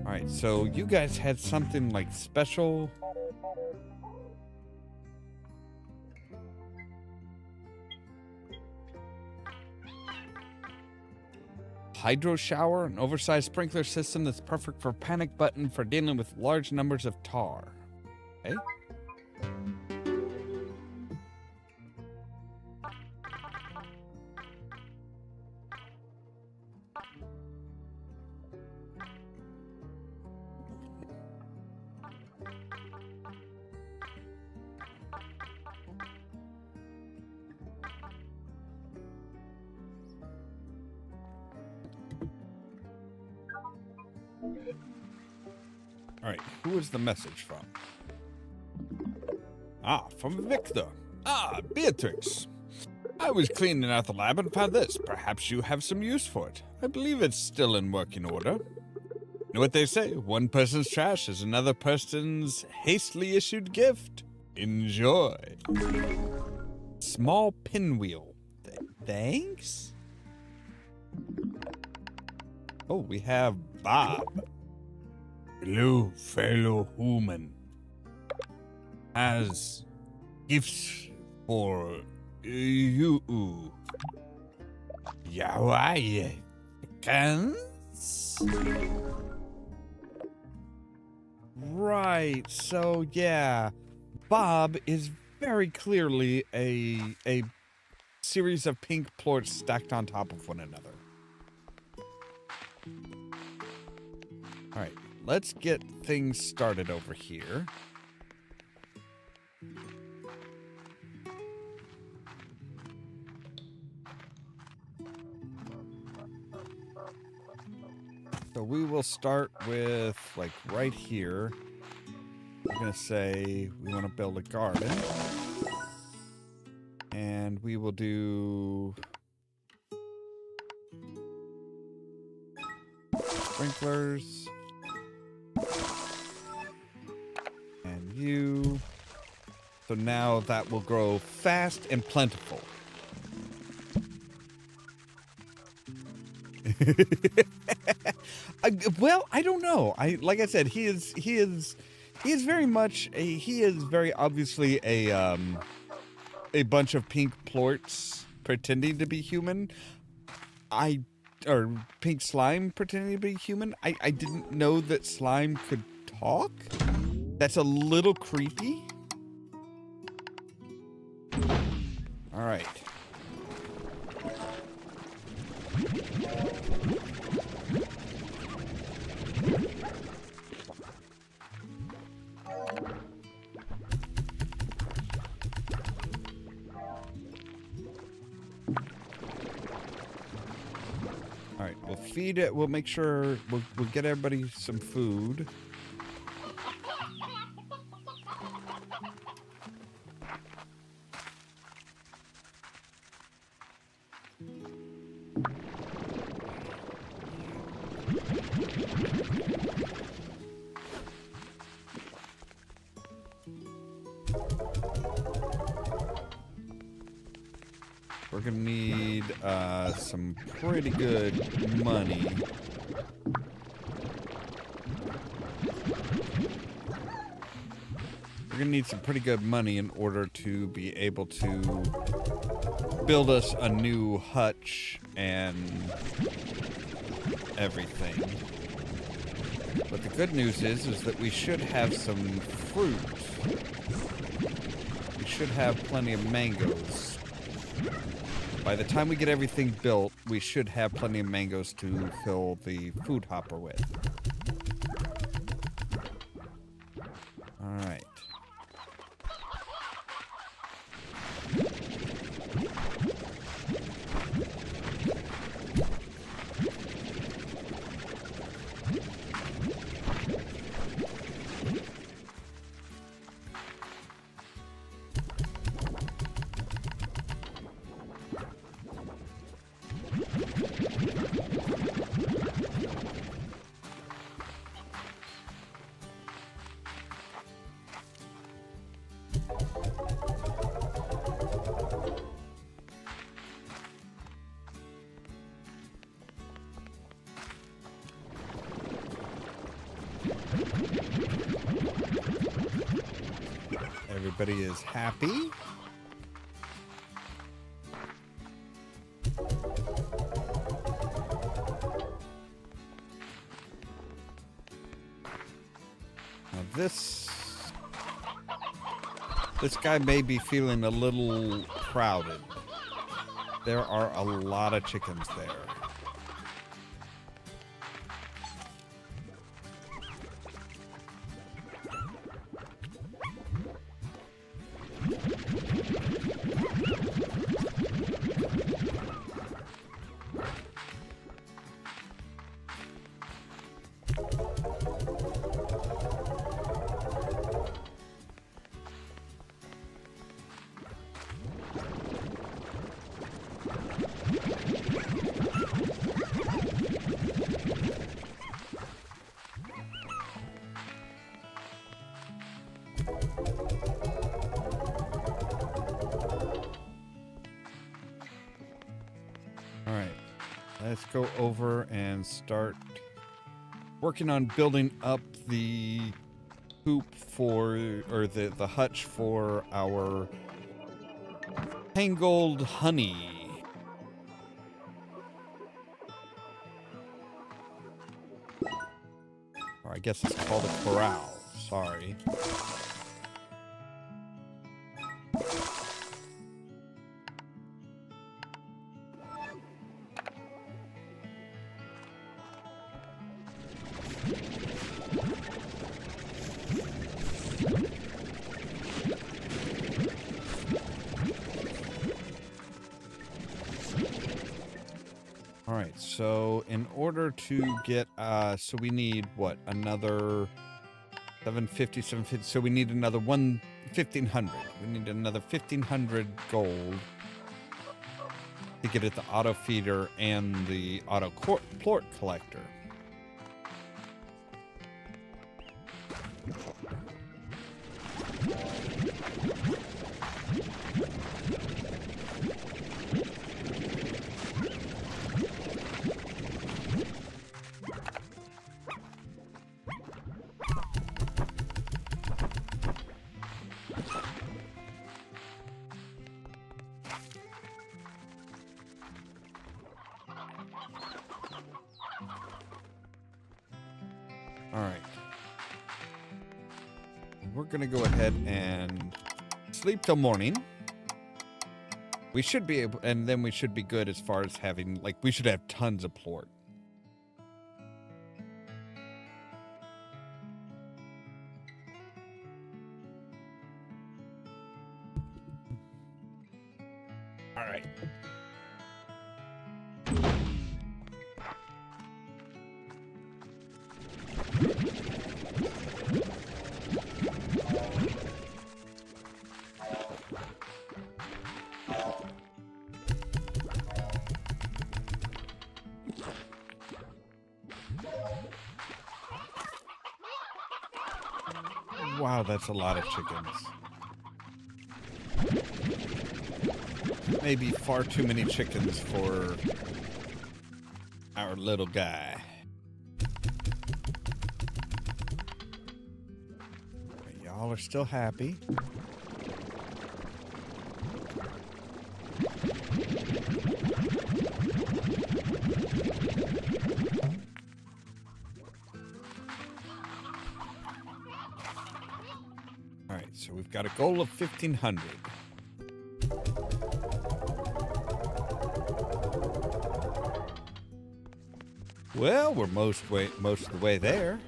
Speaker 1: All right, so you guys had something like special. Hydro shower, an oversized sprinkler system that's perfect for panic button for dealing with large numbers of tar. Okay. All right, who is the message from? Ah, from Victor. Ah, Beatrix. I was cleaning out the lab and found this. Perhaps you have some use for it. I believe it's still in working order. You know what they say? One person's trash is another person's hastily issued gift. Enjoy. Small pinwheel. Thanks? Oh, we have Bob. Hello, fellow human. Has gifts for you. Yawai cans? Right, so yeah. Bob is very clearly a series of pink plorts stacked on top of one another. All right, let's get things started over here. So we will start with, like, right here. We're going to say we want to build a garden. And we will do sprinklers. And you. So now that will grow fast and plentiful. Well, I don't know. Like I said, he is very much he is very obviously a bunch of pink plorts pretending to be human. Or pink slime pretending to be human. I didn't know that slime could talk. That's a little creepy. All right. All right, we'll feed it. We'll make sure we'll get everybody some food. We're gonna need some pretty good money. We're gonna need some pretty good money in order to be able to build us a new hutch and everything. But the good news is that we should have some fruit. We should have plenty of mangoes. By the time we get everything built, we should have plenty of mangoes to fill the food hopper with. All right. everybody is happy. Now this guy may be feeling a little crowded. There are a lot of chickens there. Let's go over and start working on building up the coop or the hutch for our tangled honey. Or I guess it's called a corral. Sorry. Alright, so in order to get, so we need, what, another 750, so we need another 1,500. We need another 1,500 gold to get at the auto feeder and the auto plort collector. Alright. We're gonna go ahead and sleep till morning. We should be able, and then we should be good as far as having, like, we should have tons of plort. Alright. Wow, that's a lot of chickens. Maybe far too many chickens for our little guy. Y'all are still happy. Alright, so we've got a goal of 1,500. Well, we're most of the way there.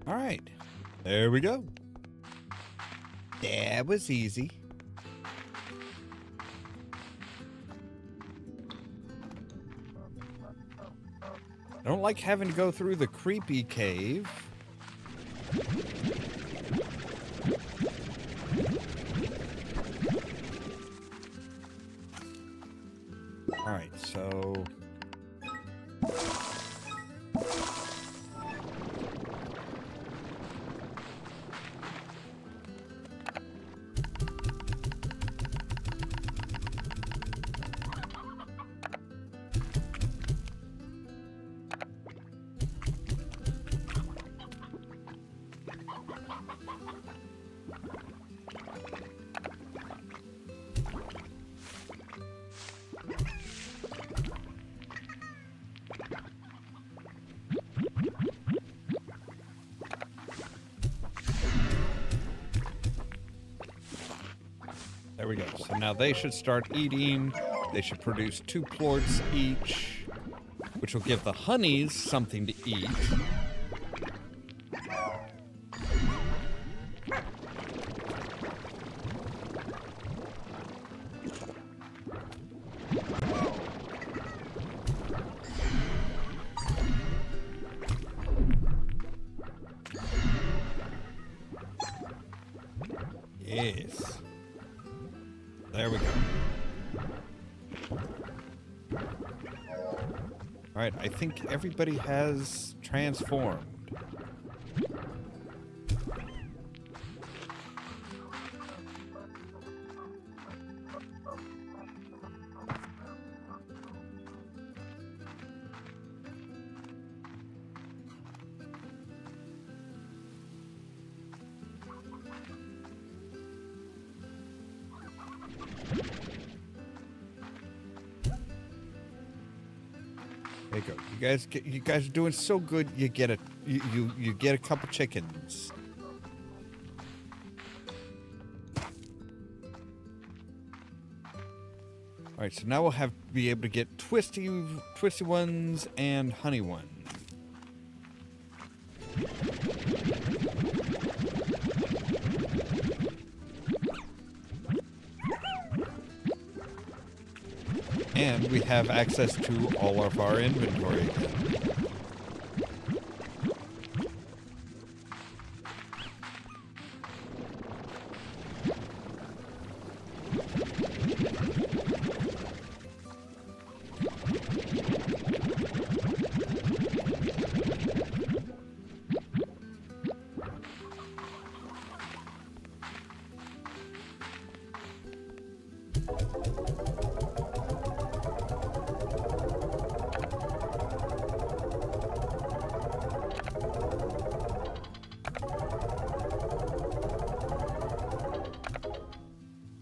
Speaker 1: All right, there we go. That was easy. I don't like having to go through the creepy cave. All right, so There we go. So now they should start eating. They should produce 2 plorts each, which will give the honeys something to eat. Yes. There we go. Alright, I think everybody has transformed. There you go. You guys are doing so good. You get you get a couple chickens. All right, so now we'll be able to get twisty ones and honey ones. And we have access to all of our inventory again.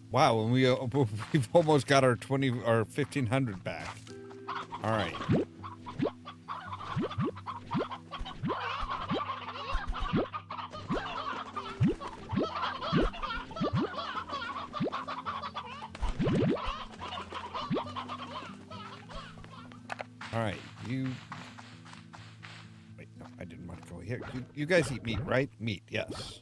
Speaker 1: Wow, and we've almost got our 1500 back. All right. All right, you. Wait, no, I didn't want to go here. You guys eat meat, right? Meat, yes.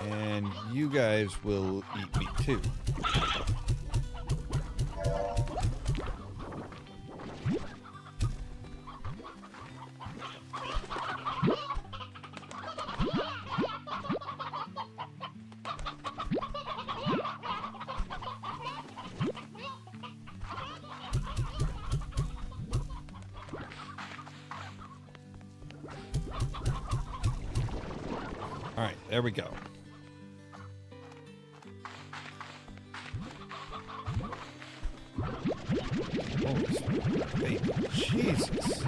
Speaker 1: And you guys will eat meat too. All right, there we go. Jesus.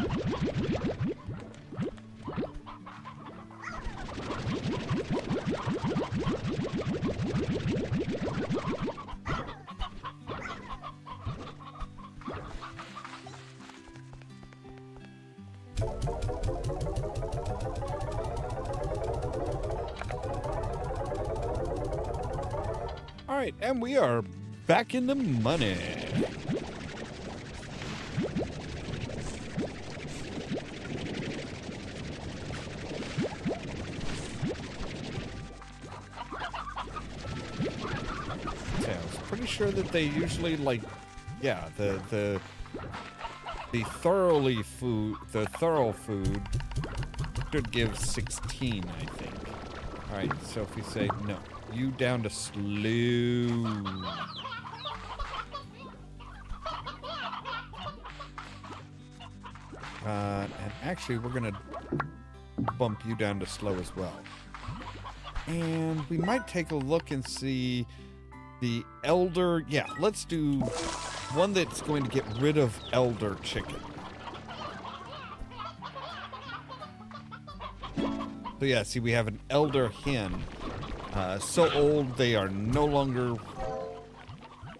Speaker 1: All right, and we are back in the money. Sure that they usually the thorough food should give 16, I think. All right, so if we say no, you down to slow. And actually we're gonna bump you down to slow as well. And we might take a look and see the elder, yeah, let's do one that's going to get rid of elder chicken. So yeah, see, we have an elder hen. So old they are no longer.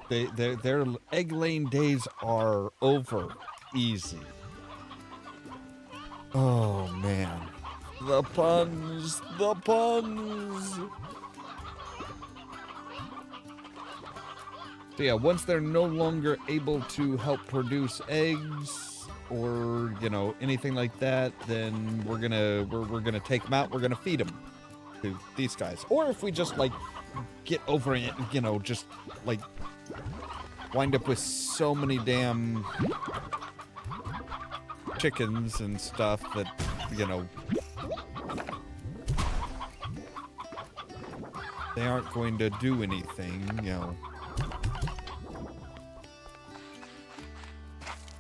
Speaker 1: Their egg laying days are over. Easy. Oh man. The puns! The puns! So yeah, once they're no longer able to help produce eggs or, you know, anything like that, then we're gonna take them out. We're gonna feed them to these guys. Or if we just like get over it, you know, just like wind up with so many damn chickens and stuff that, you know, they aren't going to do anything, you know.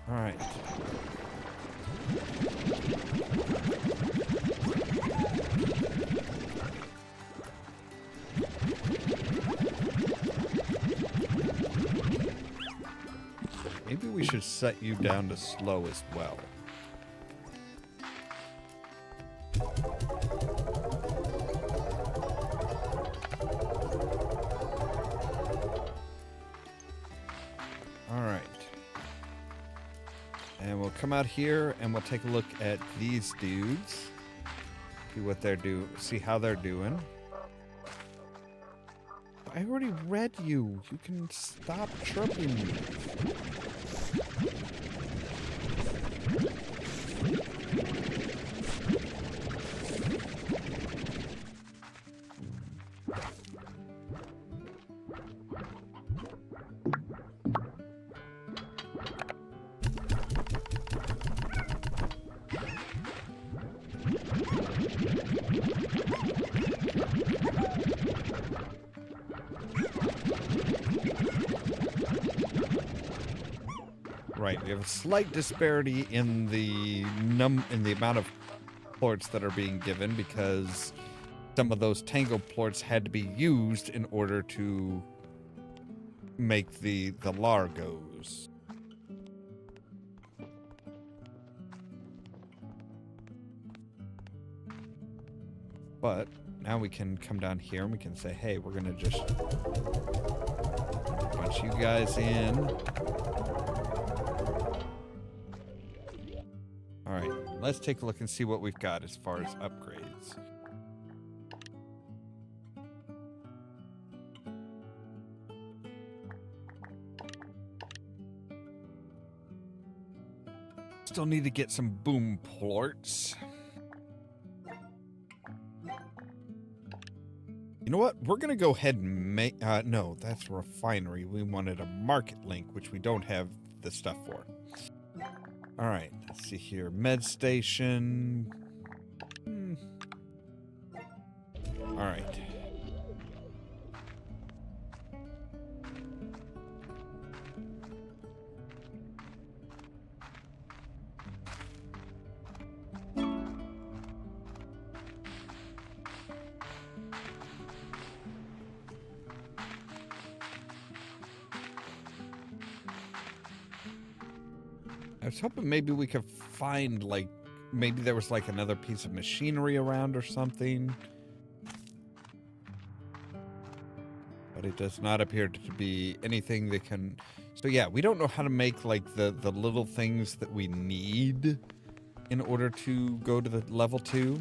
Speaker 1: All right. Maybe we should set you down to slow as well. All right. And we'll come out here and we'll take a look at these dudes. See what they're doing. See how they're doing. I already read you. You can stop chirping me. Right, we have a slight disparity in the amount of plorts that are being given because some of those tango plorts had to be used in order to make the largos. But now we can come down here and we can say, hey, we're gonna just bunch you guys in. Alright, let's take a look and see what we've got as far as upgrades. Still need to get some boom plorts. You know what? We're going to go ahead and make... no, that's refinery. We wanted a market link, which we don't have the stuff for. All right, let's see here. Med station. All right. I was hoping maybe we could find, like, maybe there was, like, another piece of machinery around or something. But it does not appear to be anything that can... So, yeah, we don't know how to make, like, the little things that we need in order to go to the level 2.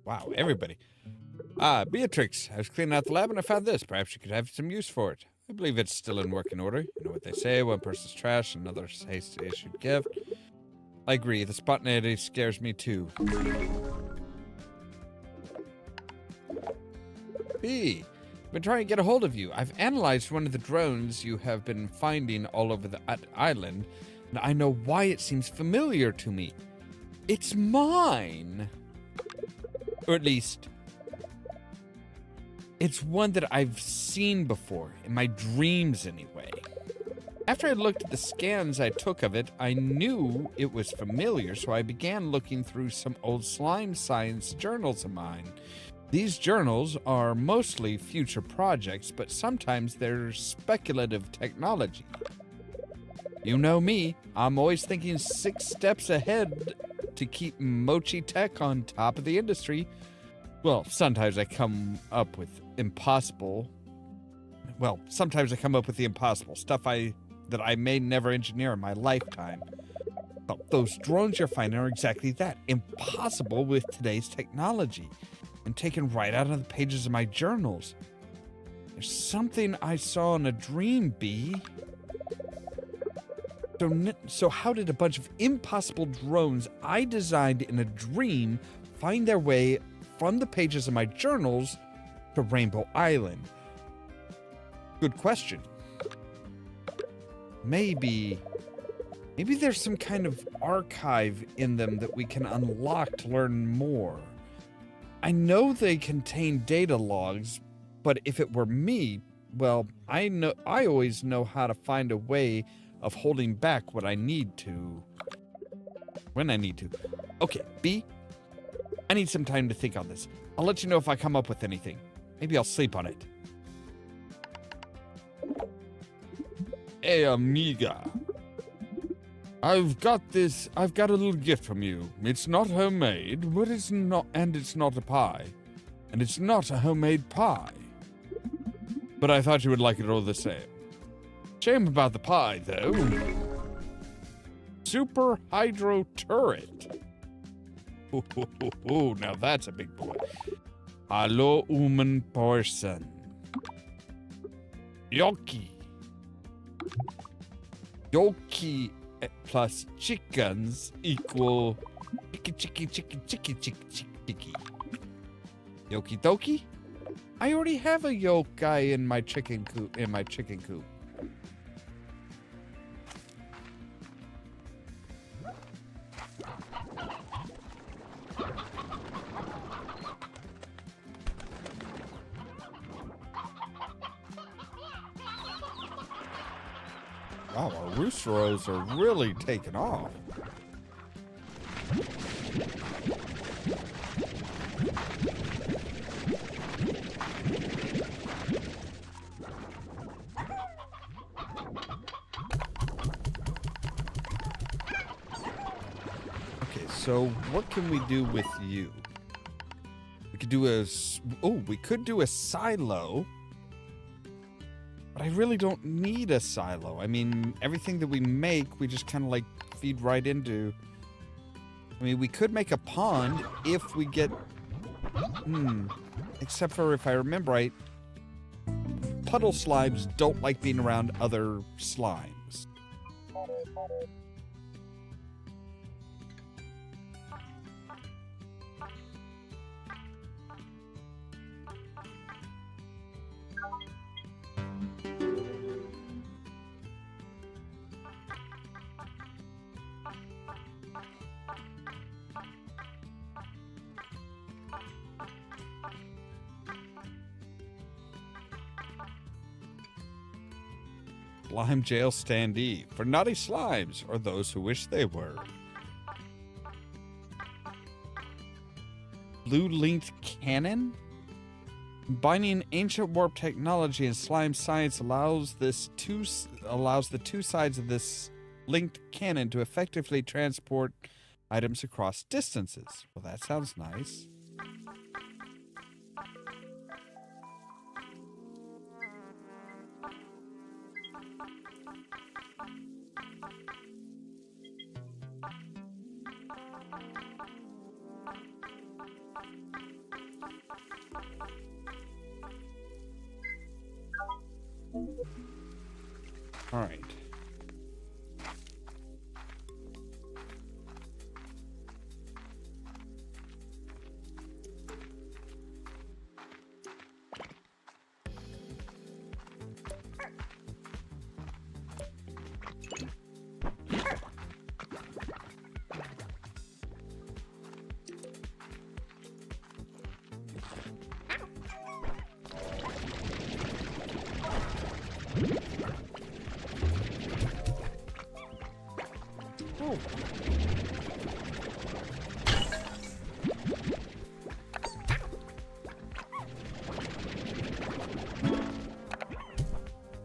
Speaker 1: Wow, everybody. Beatrix, I was cleaning out the lab and I found this. Perhaps you could have some use for it. I believe it's still in working order. You know what they say, one person's trash, another's hastily issued gift. I agree, the spontaneity scares me too. B, I've been trying to get a hold of you. I've analyzed one of the drones you have been finding all over the island, and I know why it seems familiar to me. It's mine. Or at least... it's one that I've seen before, in my dreams anyway. After I looked at the scans I took of it, I knew it was familiar, so I began looking through some old slime science journals of mine. These journals are mostly future projects, but sometimes they're speculative technology. You know me, I'm always thinking 6 steps ahead to keep Mochi Tech on top of the industry. Well, sometimes I come up with impossible. Well, sometimes I come up with the impossible stuff that I may never engineer in my lifetime. But those drones you're finding are exactly that. Impossible with today's technology. And taken right out of the pages of my journals. There's something I saw in a dream, B. So how did a bunch of impossible drones I designed in a dream find their way from the pages of my journals to Rainbow Island? Good question. Maybe there's some kind of archive in them that we can unlock to learn more. I know they contain data logs, but if it were me, well, I always know how to find a way of holding back what I need to. When I need to. Okay, B, I need some time to think on this. I'll let you know if I come up with anything. Maybe I'll sleep on it. Hey, amiga. I've got a little gift from you. It's not homemade, but it's not a pie. And it's not a homemade pie. But I thought you would like it all the same. Shame about the pie, though. Super Hydro Turret. Oh, now that's a big boy. Hallo, person. Yoki plus chickens equal chicky. Yoki doki? I already have a yolk guy in my chicken coop. Wow, our roosteros are really taking off. Okay, so what can we do with you? We could do we could do a silo. But I really don't need a silo. I mean, everything that we make, we just kind of like feed right into. I mean, we could make a pond if we get... Except for if I remember right, puddle slimes don't like being around other slimes. Slime jail standee for naughty slimes or those who wish they were. Blue linked cannon? Combining ancient warp technology and slime science allows the two sides of this linked cannon to effectively transport items across distances. Well, that sounds nice. All right.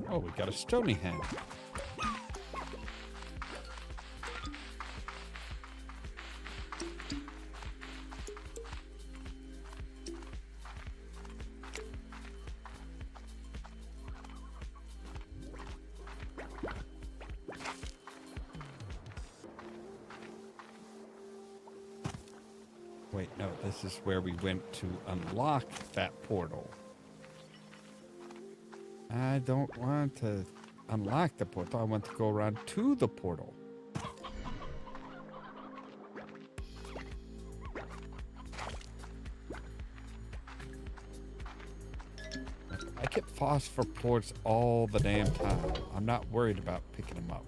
Speaker 1: Oh, we got a stony hen. Wait, no, this is where we went to unlock that portal. I don't want to unlock the portal. I want to go around to the portal. I get phosphor plorts all the damn time. I'm not worried about picking them up.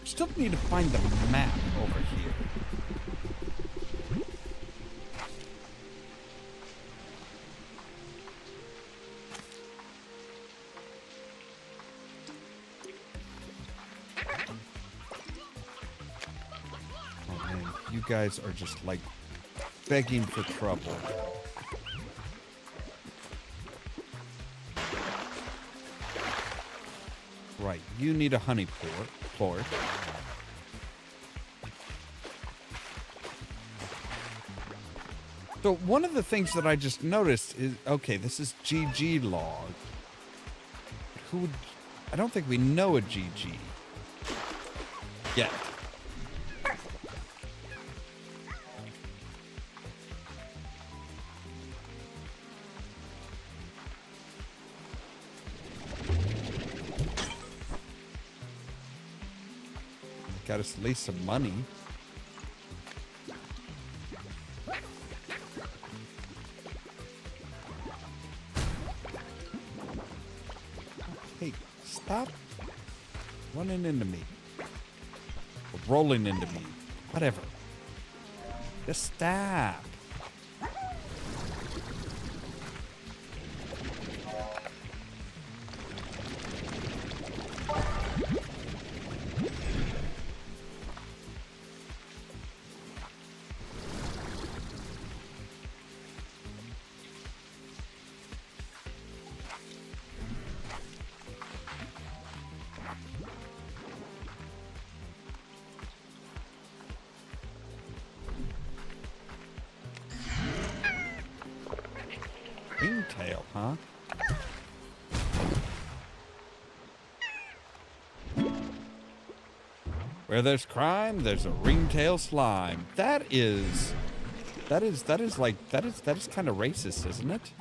Speaker 1: Still need to find the map over here. Oh man, you guys are just like begging for trouble. Right, you need a honey plort. So one of the things that I just noticed is, okay, this is GG log. I don't think we know a GG yet. Got us at least some money. Hey, stop running into me. Or rolling into me. Whatever. Just stop. Ringtail, huh? Where there's crime, there's a ringtail slime. That is kind of racist, isn't it?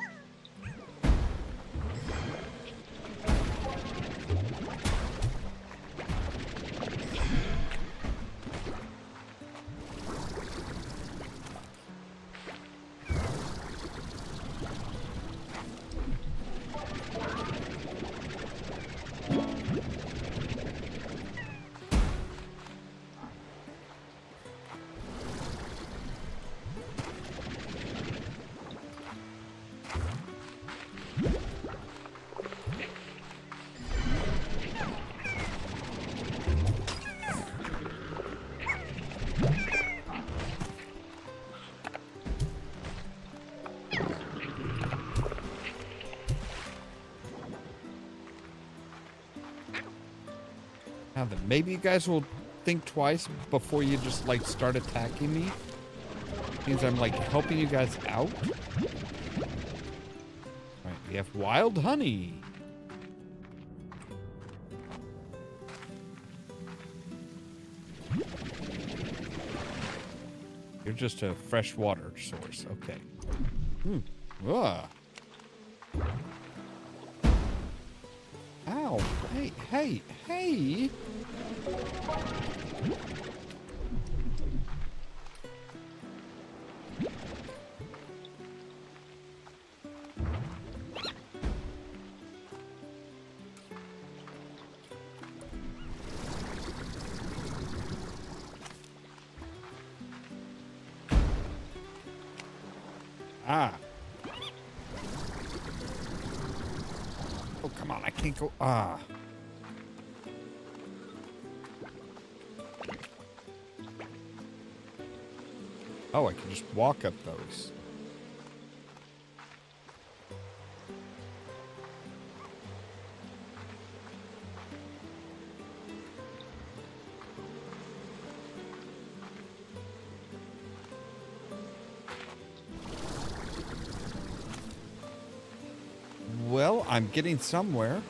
Speaker 1: Now then, maybe you guys will think twice before you just like start attacking me. Means I'm like helping you guys out. Alright, we have wild honey. You're just a fresh water source. Okay. Ugh. Ow. Hey. Ah. Oh, come on. I can't go. Ah. Oh, I can just walk up those. Well, I'm getting somewhere.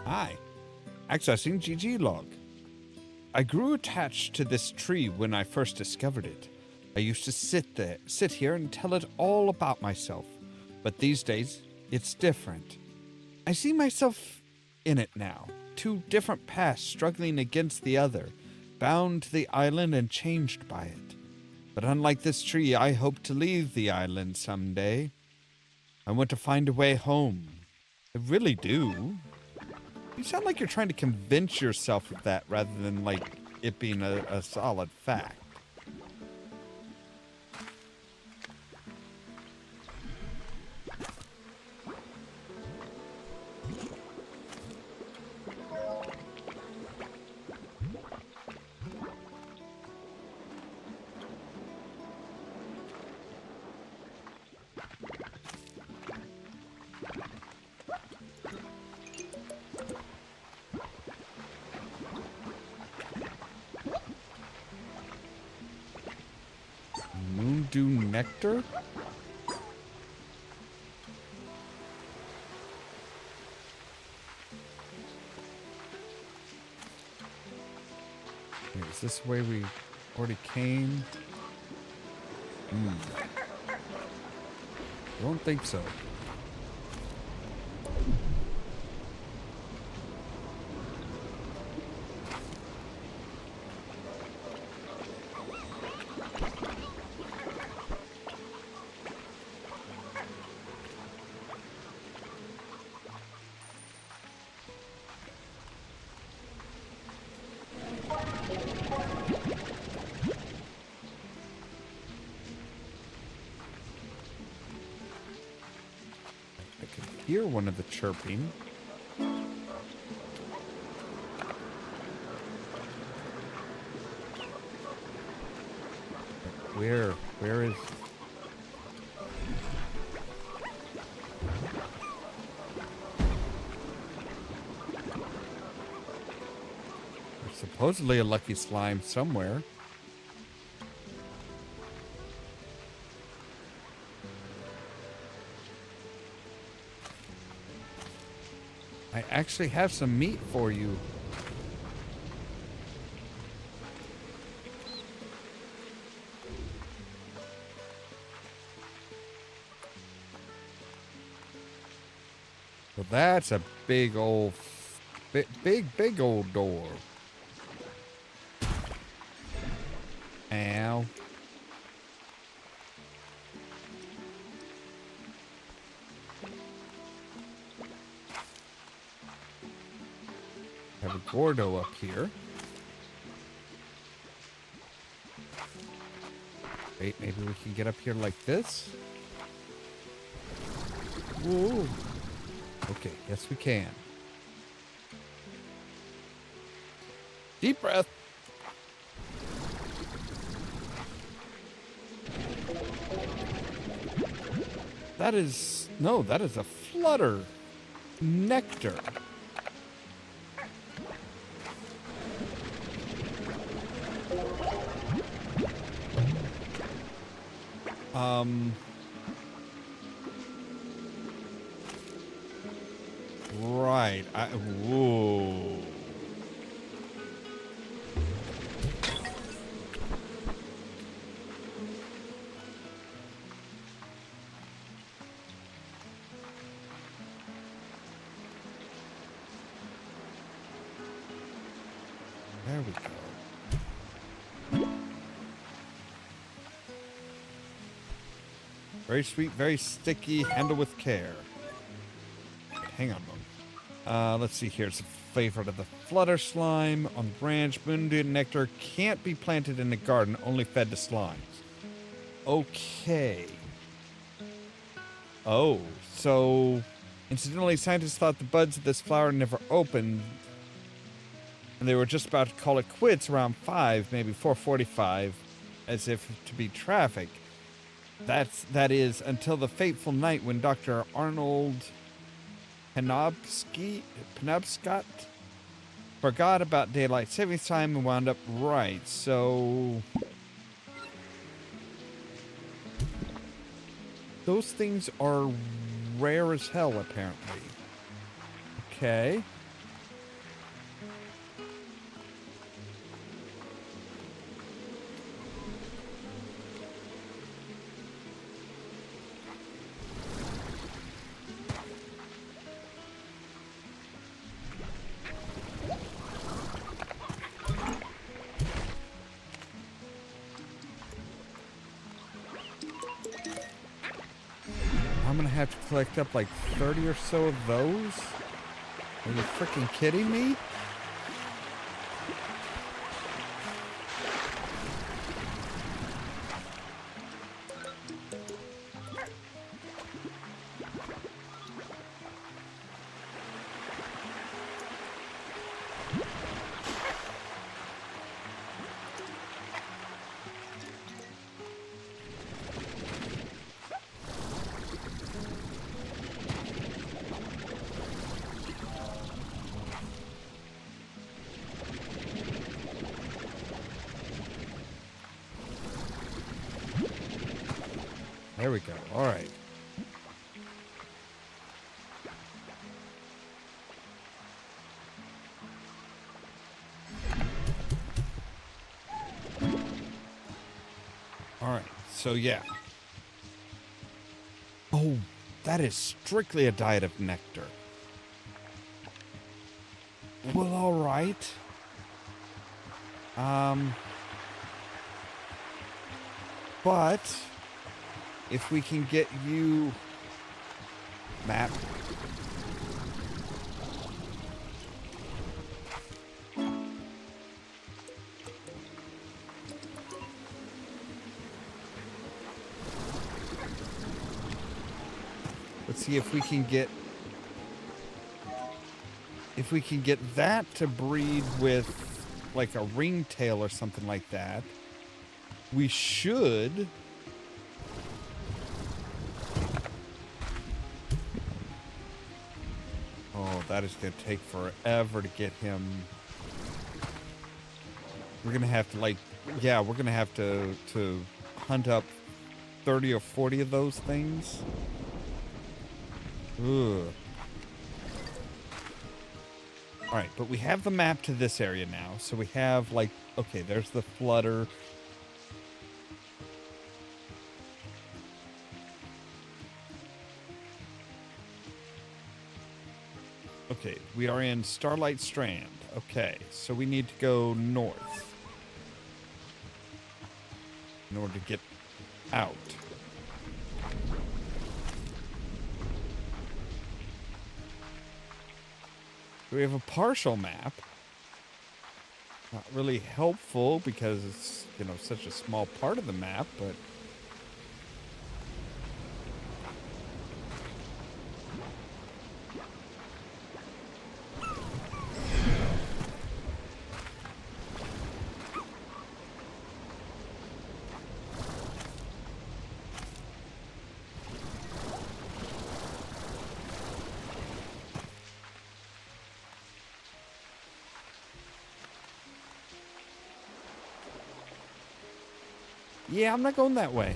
Speaker 1: Hi. Accessing GG log. I grew attached to this tree when I first discovered it. I used to sit here and tell it all about myself. But these days, it's different. I see myself in it now. Two different paths struggling against the other, bound to the island and changed by it. But unlike this tree, I hope to leave the island someday. I want to find a way home. I really do. You sound like you're trying to convince yourself of that rather than, like, it being a solid fact. Moondew nectar? Wait, is this the way we already came? I don't think so. Hear one of the chirping. Where is... There's supposedly a lucky slime somewhere. I actually have some meat for you. Well, that's a big old, big old door. Ow. Have a Gordo up here. Wait, maybe we can get up here like this? Whoa. Okay, yes we can. Deep breath. That is... No, that is a flutter nectar. Right. Whoa. There we go. Very sweet, very sticky, handle with care. Okay, hang on a moment. Let's see here. It's a favorite of the flutter slime on the branch. Moondew nectar can't be planted in the garden, only fed to slimes. Okay. Oh, so incidentally, scientists thought the buds of this flower never opened, and they were just about to call it quits around 5, maybe 4:45, as if to be traffic. That is until the fateful night when Dr. Arnold Penobscot Forgot about daylight savings time and wound up right. So those things are rare as hell, apparently. Okay. I'm gonna have to collect up like 30 or so of those? Are you freaking kidding me? There we go. All right. All right. So, yeah. Oh, that is strictly a diet of nectar. Well, all right. But if we can get you map. Let's see if we can get that to breed with like a ringtail or something like that. We should. Oh, that is going to take forever to get him. We're going to have to like, yeah, we're going to have to hunt up 30 or 40 of those things. Ugh. All right, but we have the map to this area now. So we have like, okay, there's the flutter. Okay, we are in Starlight Strand. Okay, so we need to go north in order to get out. We have a partial map. Not really helpful because it's, you know, such a small part of the map, but yeah, I'm not going that way.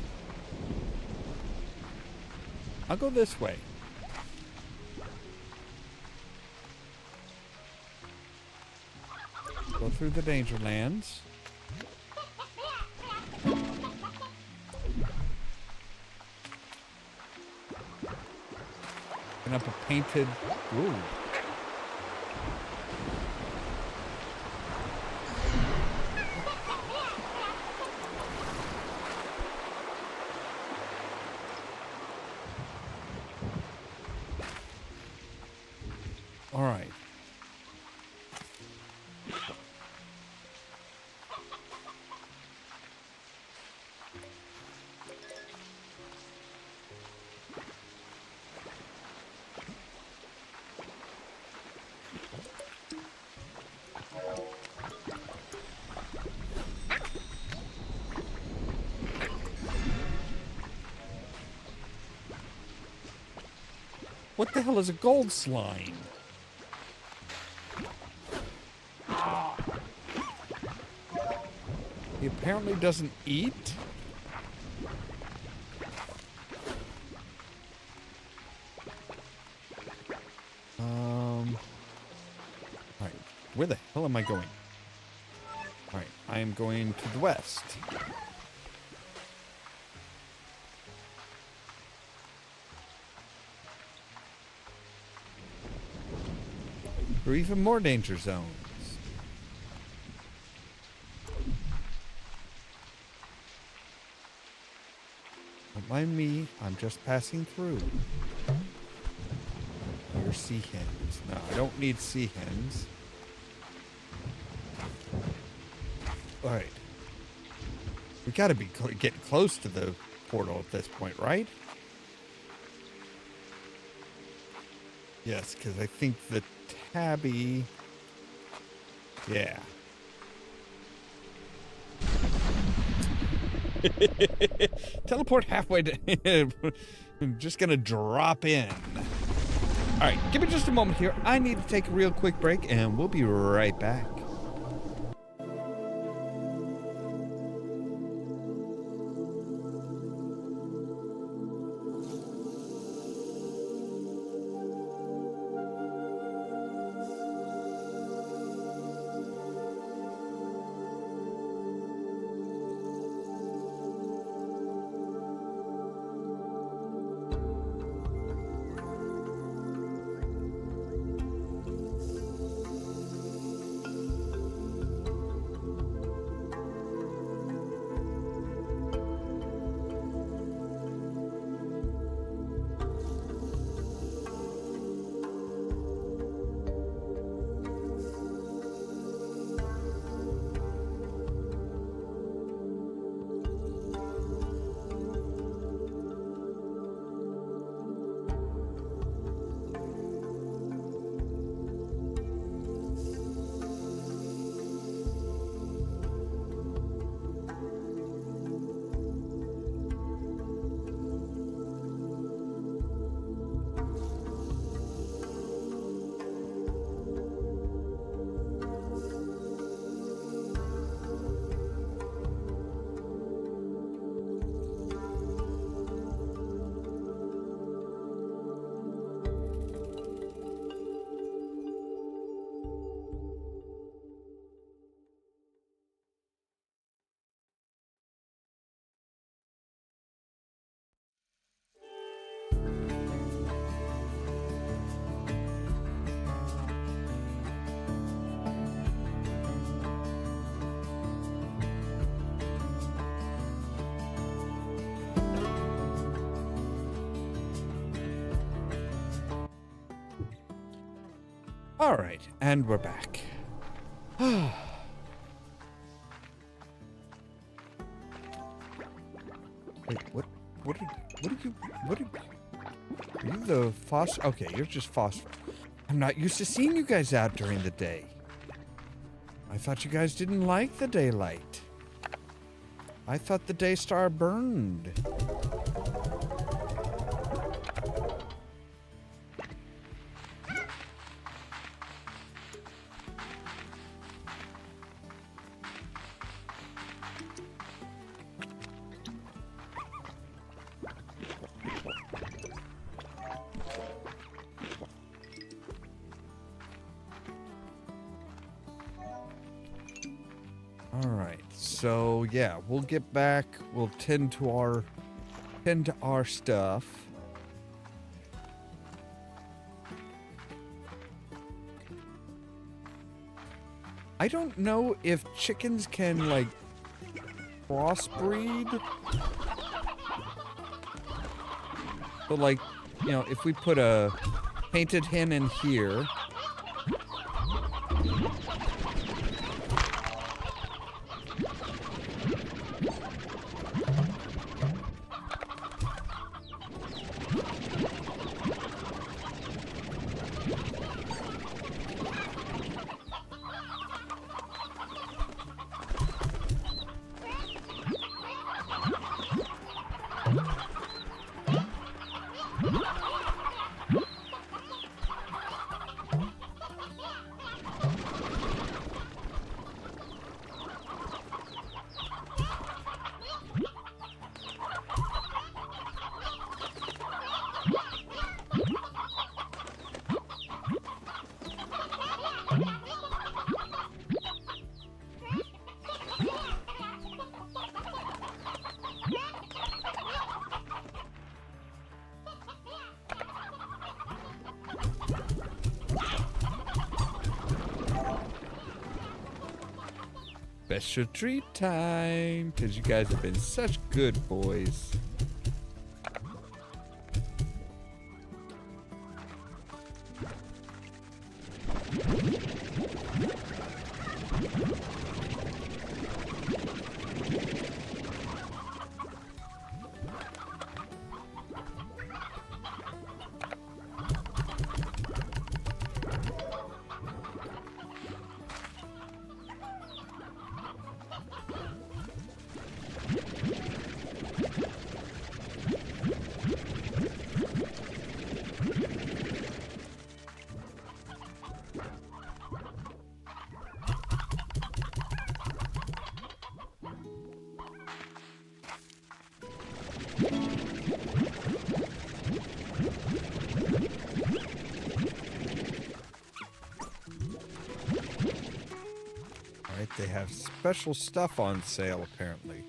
Speaker 1: I'll go this way. Go through the danger lands. And up a painted. Ooh. All right. What the hell is a gold slime? He apparently doesn't eat. Alright, where the hell am I going? Alright, I am going to the west. Or even more danger zones. Don't mind me, I'm just passing through. Your sea hens. No, I don't need sea hens. Alright. We gotta be getting close to the portal at this point, right? Yes, because I think the tabby... Yeah. Teleport halfway to... I'm just gonna drop in. Alright, give me just a moment here. I need to take a real quick break, and we'll be right back. All right, and we're back. Wait, what are you the phosphor? Okay, you're just phosphor. I'm not used to seeing you guys out during the day. I thought you guys didn't like the daylight. I thought the day star burned. Alright, so yeah, we'll get back, we'll tend to our stuff. I don't know if chickens can, like, crossbreed. But, like, you know, if we put a painted hen in here. Special treat time, because you guys have been such good boys. They have special stuff on sale, apparently.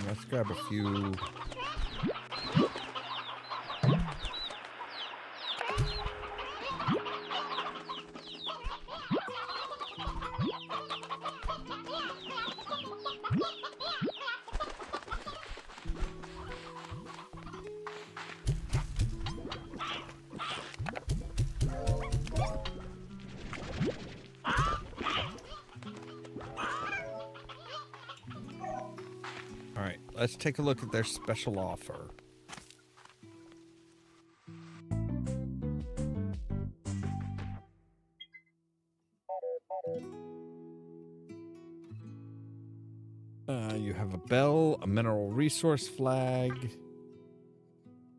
Speaker 1: Let's grab a few. Let's take a look at their special offer. You have a bell, a mineral resource flag,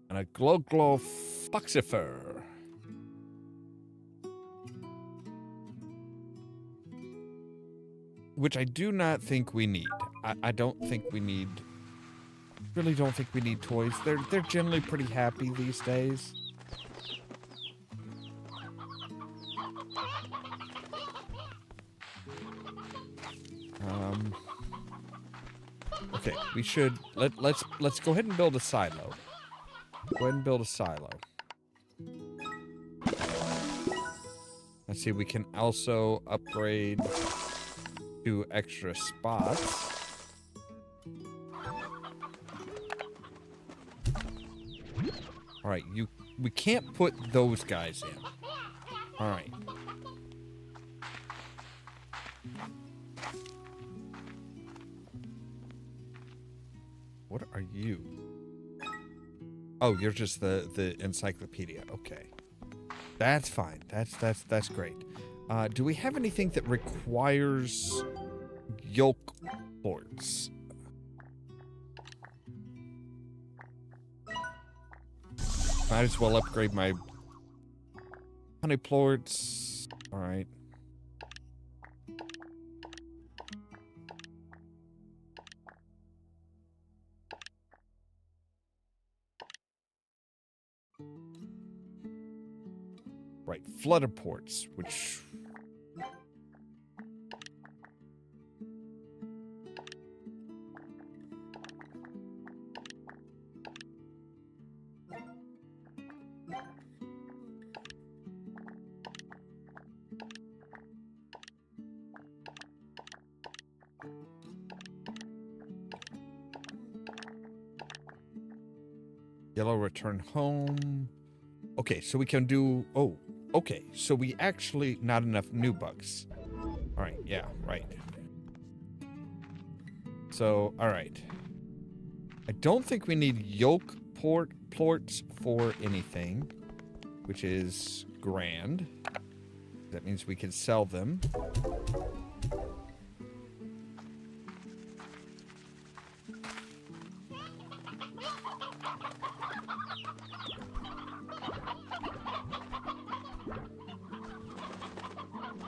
Speaker 1: and a glow foxifer. Which I do not think we need. I don't think we need... Really don't think we need toys. They're generally pretty happy these days. Okay, we should let's go ahead and build a silo. Go ahead and build a silo. Let's see, we can also upgrade to extra spots. All right, we can't put those guys in. All right. What are you? Oh, you're just the encyclopedia. Okay. That's fine. That's great. Do we have anything that requires yolk plorts? Might as well upgrade my honey plorts. All right. Right, flutter ports, which... Yellow return home. Okay, so we can do... Oh, okay. So we actually... Not enough new bugs. All right, yeah, right. So, all right. I don't think we need yolk plorts for anything, which is grand. That means we can sell them.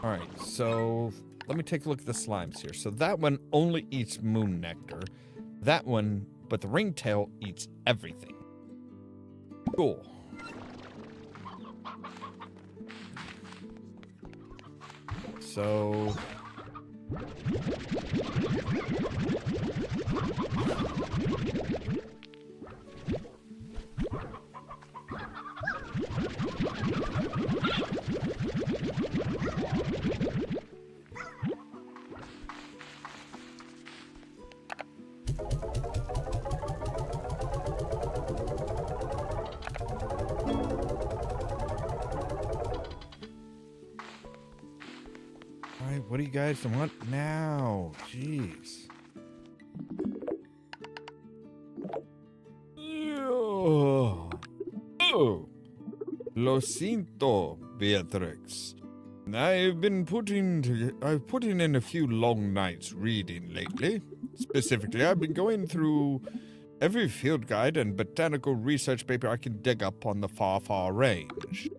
Speaker 1: All right, so let me take a look at the slimes here. So that one only eats moon nectar. That one, but the ringtail eats everything. Cool. So... What do you guys want now? Jeez. Oh. Lo siento, Beatrix. I've put in a few long nights reading lately. Specifically, I've been going through every field guide and botanical research paper I can dig up on the far, far range.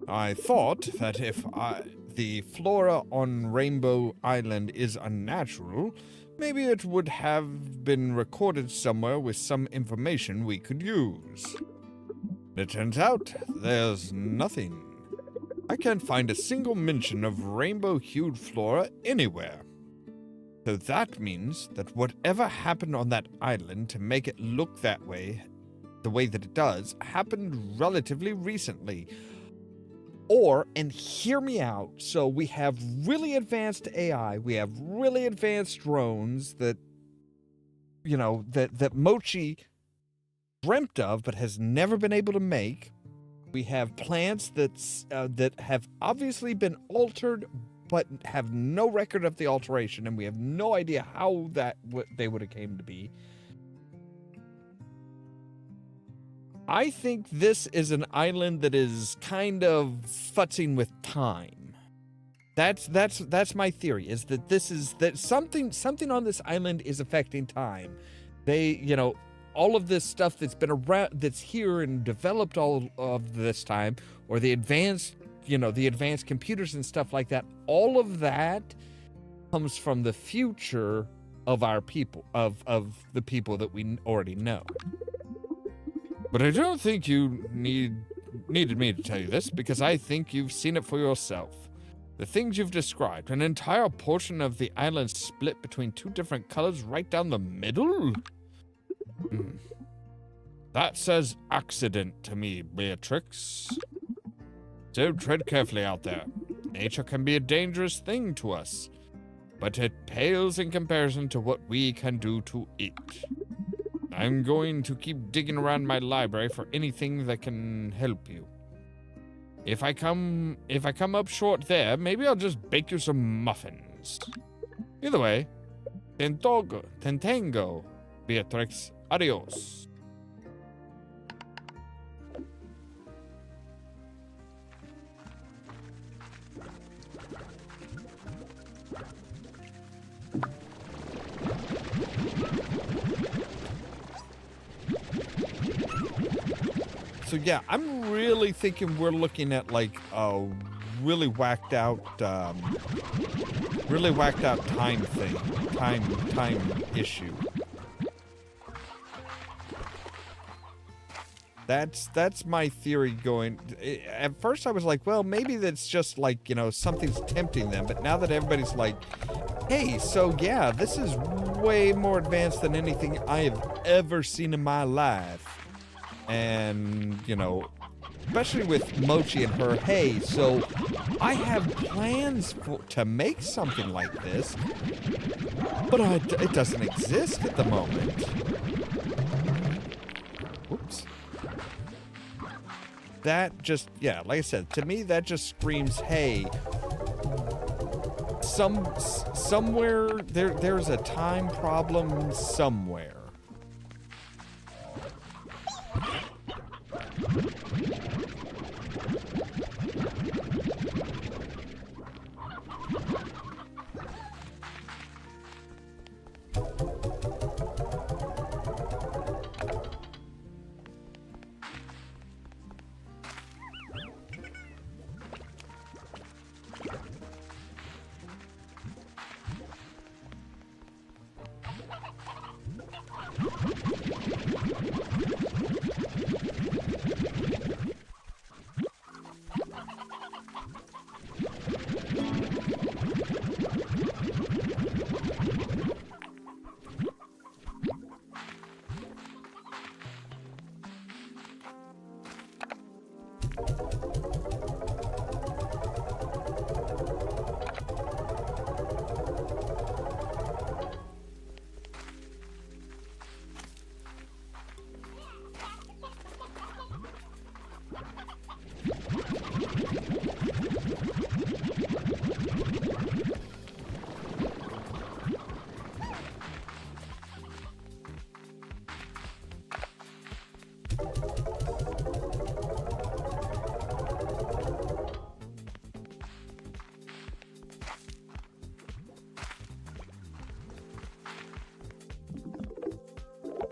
Speaker 1: I thought that if the flora on Rainbow Island is unnatural, maybe it would have been recorded somewhere with some information we could use. It turns out there's nothing. I can't find a single mention of rainbow-hued flora anywhere. So that means that whatever happened on that island to make it look that way, the way that it does, happened relatively recently. Or, and hear me out, so we have really advanced AI, we have really advanced drones that, you know, that Mochi dreamt of but has never been able to make. We have plants that have obviously been altered but have no record of the alteration, and we have no idea how they would have came to be. I think this is an island that is kind of futzing with time. That's my theory, is that something on this island is affecting time. They, you know, all of this stuff that's been around, that's here and developed all of this time, or the advanced computers and stuff like that, all of that comes from the future of our people, of the people that we already know. But I don't think you needed me to tell you this, because I think you've seen it for yourself. The things you've described, an entire portion of the island split between two different colors right down the middle? That says accident to me, Beatrix. So tread carefully out there. Nature can be a dangerous thing to us, but it pales in comparison to what we can do to it. I'm going to keep digging around my library for anything that can help you. If I come up short there, maybe I'll just bake you some muffins. Either way, tentango, Beatrix. Adios. So yeah, I'm really thinking we're looking at like a really whacked out time issue. That's my theory going. At first I was like, well, maybe that's just like, you know, something's tempting them. But now that everybody's like, hey, so yeah, this is way more advanced than anything I have ever seen in my life. And, you know, especially with Mochi and her, hey, so I have plans to make something like this, but it doesn't exist at the moment. Whoops. That just, yeah, like I said, to me, that just screams, hey, somewhere, there's a time problem somewhere.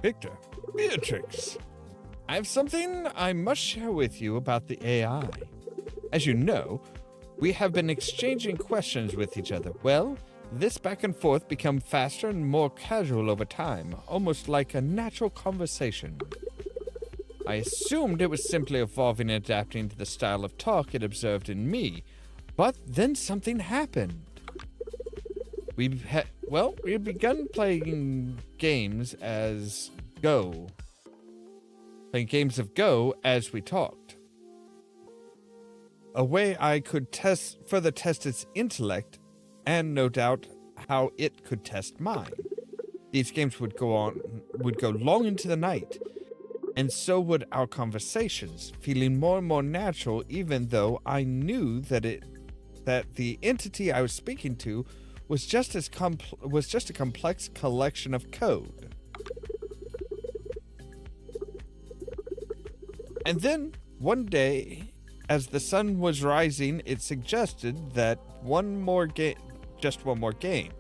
Speaker 1: Victor, Beatrix, I have something I must share with you about the AI. As you know, we have been exchanging questions with each other. Well, this back and forth become faster and more casual over time, almost like a natural conversation. I assumed it was simply evolving and adapting to the style of talk it observed in me, but then something happened. We had begun playing games of Go as we talked. A way I could further test its intellect, and no doubt how it could test mine. These games would go long into the night, and so would our conversations, feeling more and more natural, even though I knew that the entity I was speaking to was just a complex collection of code. And then, one day, as the sun was rising, it suggested that just one more game.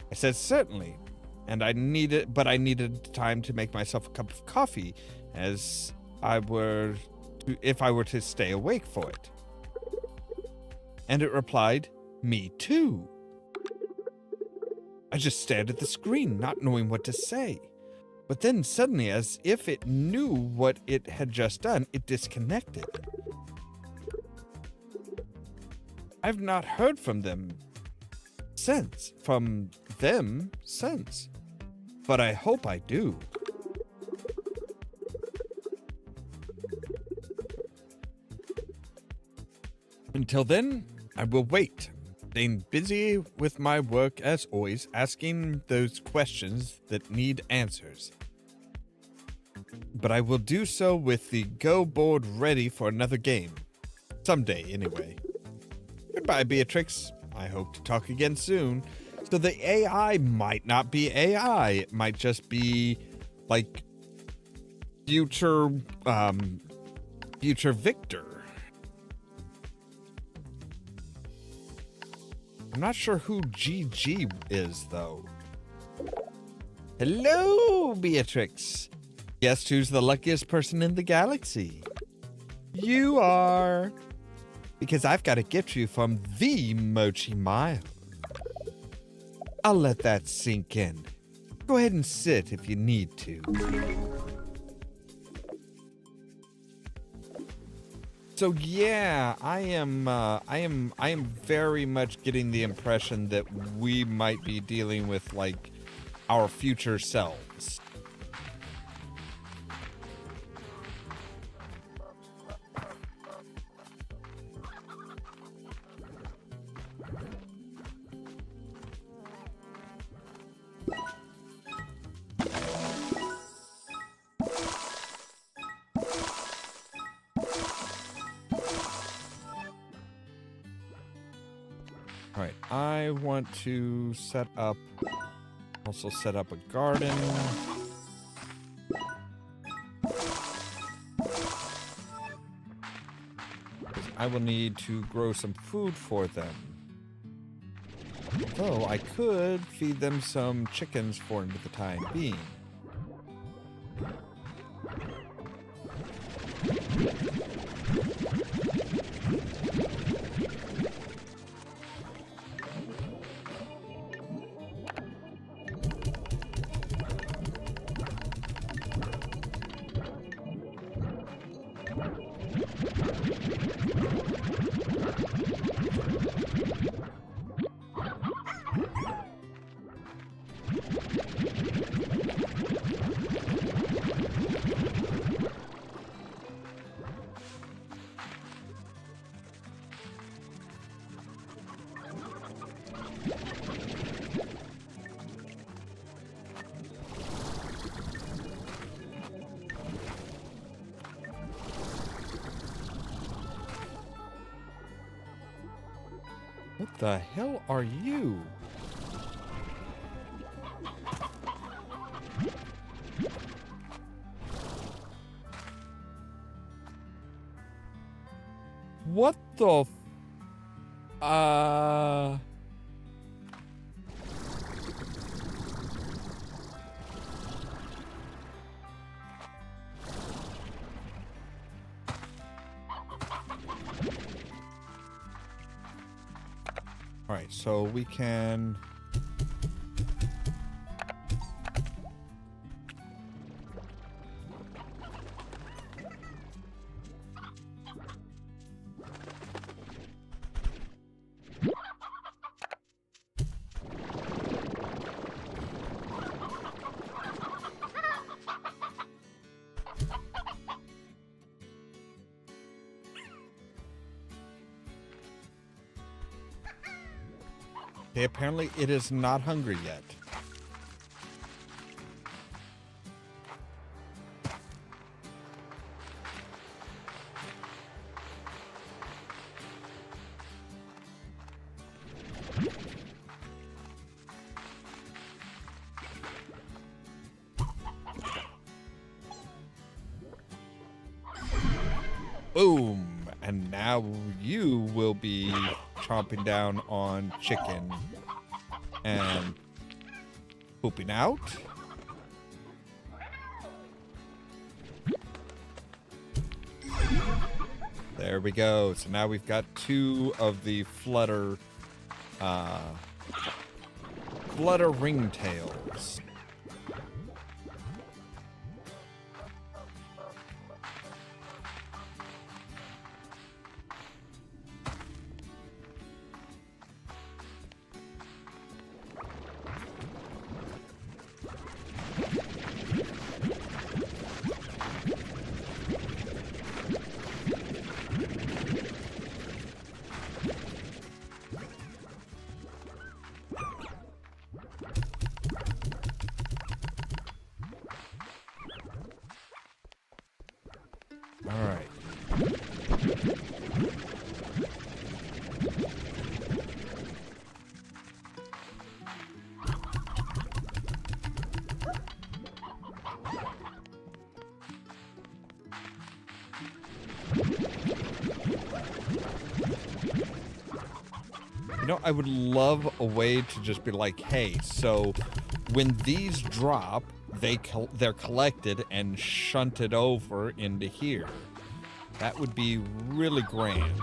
Speaker 1: I said certainly, and I needed time to make myself a cup of coffee, if I were to stay awake for it. And it replied, "Me too." I just stared at the screen, not knowing what to say. But then suddenly, as if it knew what it had just done, it disconnected. I've not heard from them since. But I hope I do. Until then, I will wait, staying busy with my work as always, asking those questions that need answers. But I will do so with the Go board ready for another game. Someday, anyway. Goodbye, Beatrix. I hope to talk again soon. So the AI might not be AI. It might just be, like, future Victor. I'm not sure who GG is, though. Hello, Beatrix. Guess who's the luckiest person in the galaxy? You are. Because I've got a gift for you from the Mochi Mile. I'll let that sink in. Go ahead and sit if you need to. So yeah, I am very much getting the impression that we might be dealing with, like, our future selves. All right, I want to set up a garden. I will need to grow some food for them. Though I could feed them some chickens for the time being. What the hell are you? What the All right, so we can... Okay, apparently it is not hungry yet. Boom! And now you will be chomping down on chicken and pooping out. There we go. So now we've got 2 of the flutter ringtails. All right. You know, I would love a way to just be like, hey, so when these drop, they're collected and shunted over into here. That would be really grand.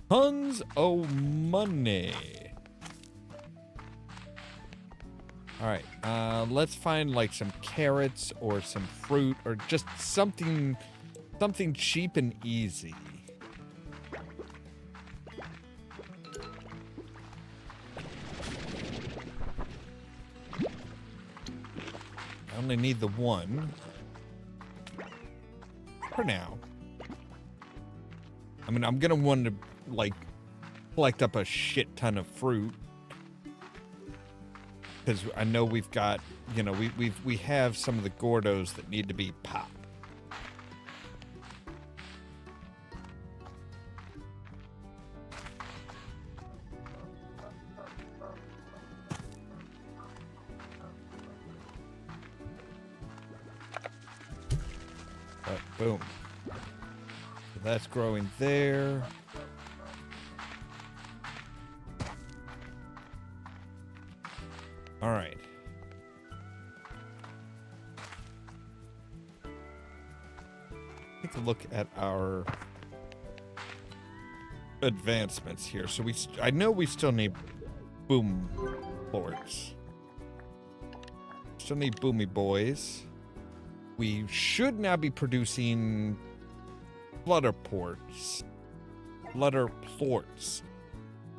Speaker 1: Tons of money. All right, let's find like some carrots or some fruit or just something cheap and easy. I only need the one for now. I mean, I'm gonna want to like collect up a shit ton of fruit because I know we've got, you know, we have some of the Gordos that need to be popped. But boom. So that's growing there. All right. Take a look at our advancements here. So I know we still need boom plorts. Still need boomy boys. We should now be producing flutter plorts.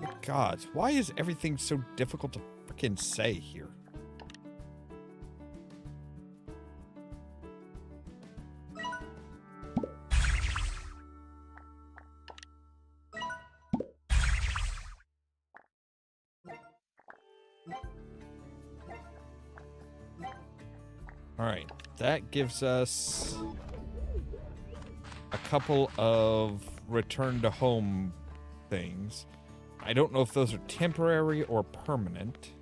Speaker 1: Good gods, why is everything so difficult to freaking say here? All right, that gives us a couple of return to home things. I don't know if those are temporary or permanent.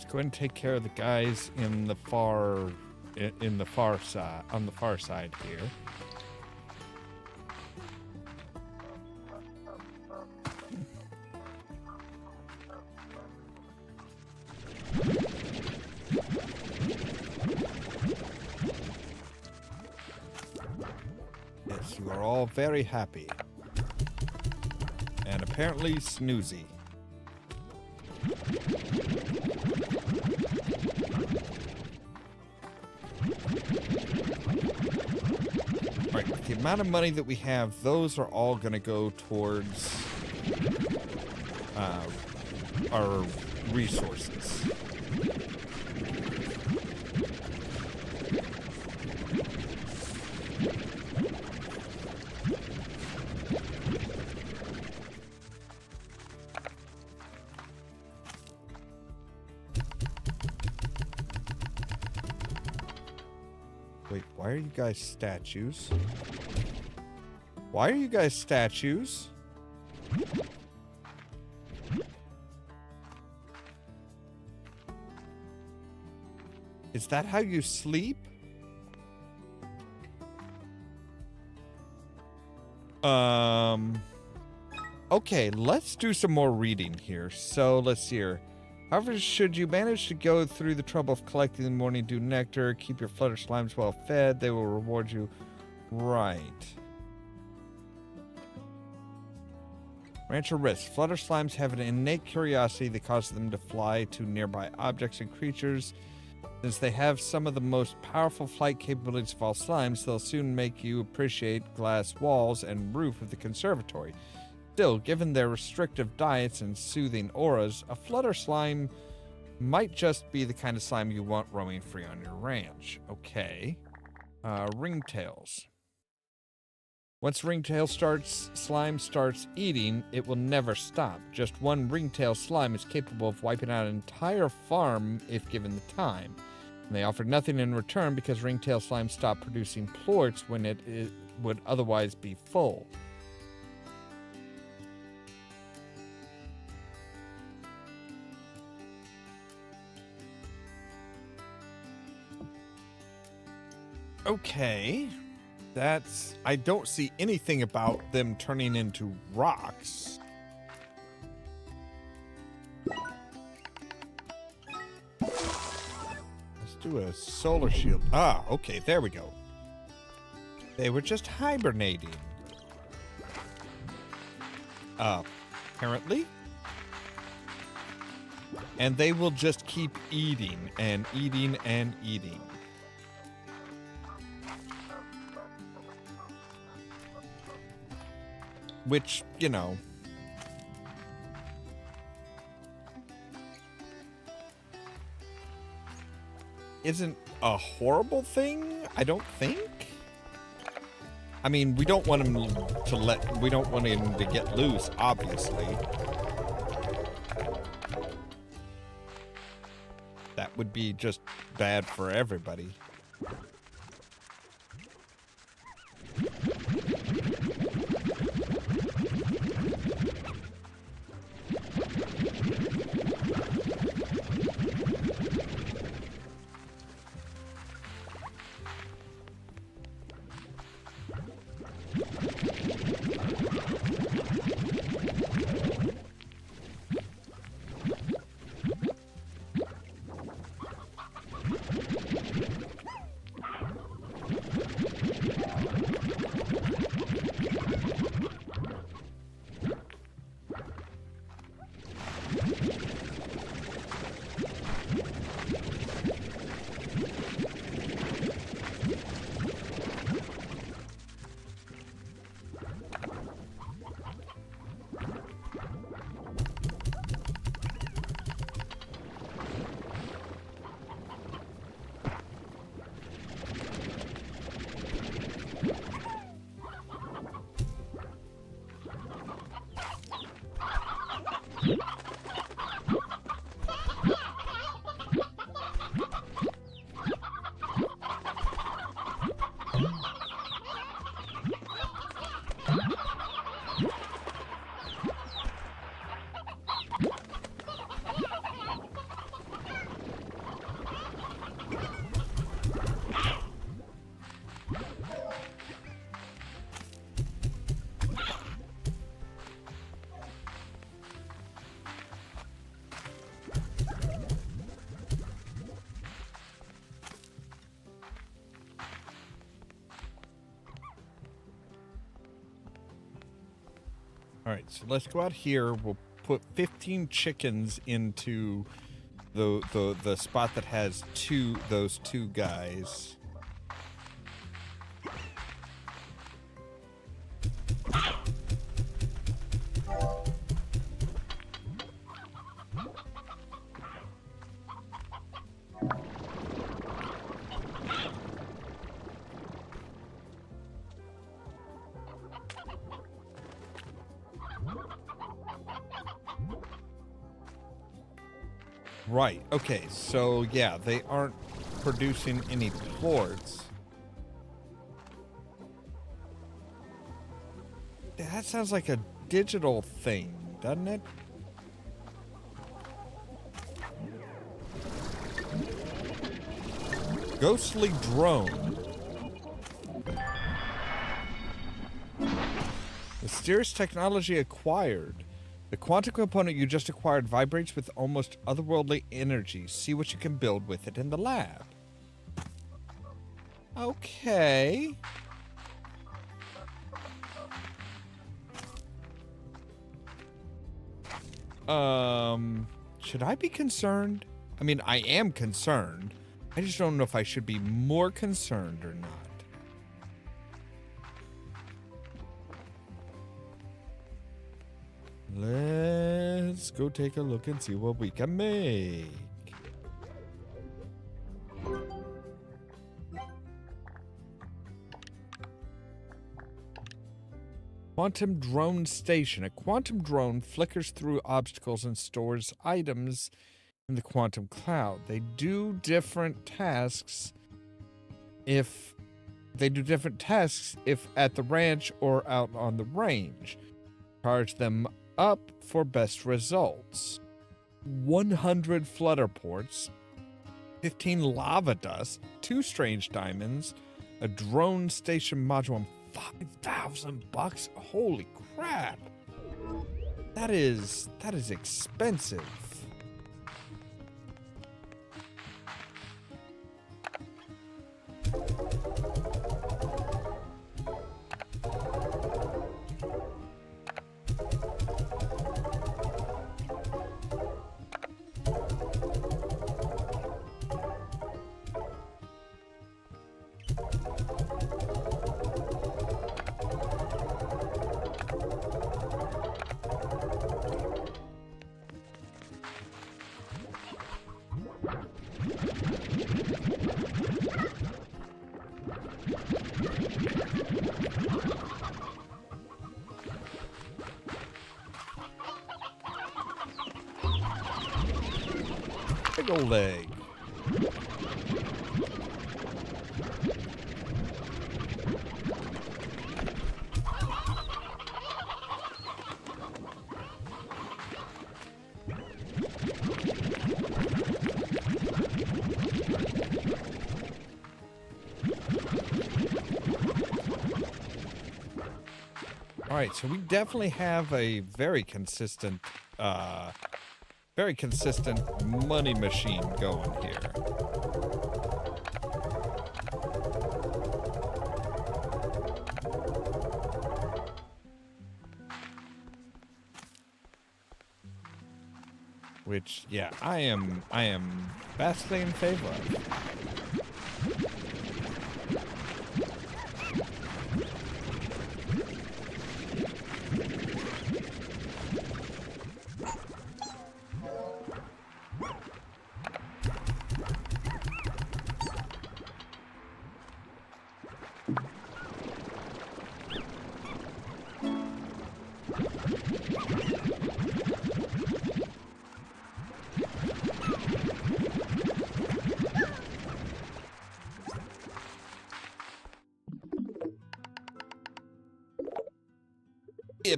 Speaker 1: Go ahead and take care of the guys in the far side, on the far side here. Yes, you are all very happy. And apparently snoozy. Alright, the amount of money that we have, those are all going to go towards our resources. Wait, why are you guys statues? Why are you guys statues? Is that how you sleep? Okay, let's do some more reading here. So, let's see here. However, should you manage to go through the trouble of collecting the morning dew nectar, keep your flutter slimes well fed, they will reward you. Right. Rancher risk. Flutter slimes have an innate curiosity that causes them to fly to nearby objects and creatures. Since they have some of the most powerful flight capabilities of all slimes, they'll soon make you appreciate glass walls and roof of the conservatory. Still, given their restrictive diets and soothing auras, a flutter slime might just be the kind of slime you want roaming free on your ranch. Okay. Ringtails. Once ringtail slime starts eating, it will never stop. Just one ringtail slime is capable of wiping out an entire farm if given the time. And they offer nothing in return because ringtail slime stop producing plorts when it would otherwise be full. Okay, I don't see anything about them turning into rocks. Let's do a solar shield. Ah, okay, there we go. They were just hibernating. Apparently. And they will just keep eating and eating and eating. Which, you know, isn't a horrible thing, I don't think. I mean, we don't want him to get loose, obviously. That would be just bad for everybody. All right, so let's go out here. We'll put 15 chickens into the spot that has those two guys. Right, okay, so yeah, they aren't producing any plorts. That sounds like a digital thing, doesn't it? Ghostly drone. Mysterious technology acquired. The quantum component you just acquired vibrates with almost otherworldly energy. See what you can build with it in the lab. Okay. Should I be concerned? I mean, I am concerned. I just don't know if I should be more concerned or not. Let's go take a look and see what we can make. Quantum drone station. A quantum drone flickers through obstacles and stores items in the quantum cloud. They do different tasks if at the ranch or out on the range. Charge them up for best results. 100 flutter ports, 15 lava dust, 2 strange diamonds, a drone station module, and $5,000. Holy crap! That is expensive. Big ol' leg. All right, so we definitely have a very consistent money machine going here. Which, yeah, I am vastly in favor of.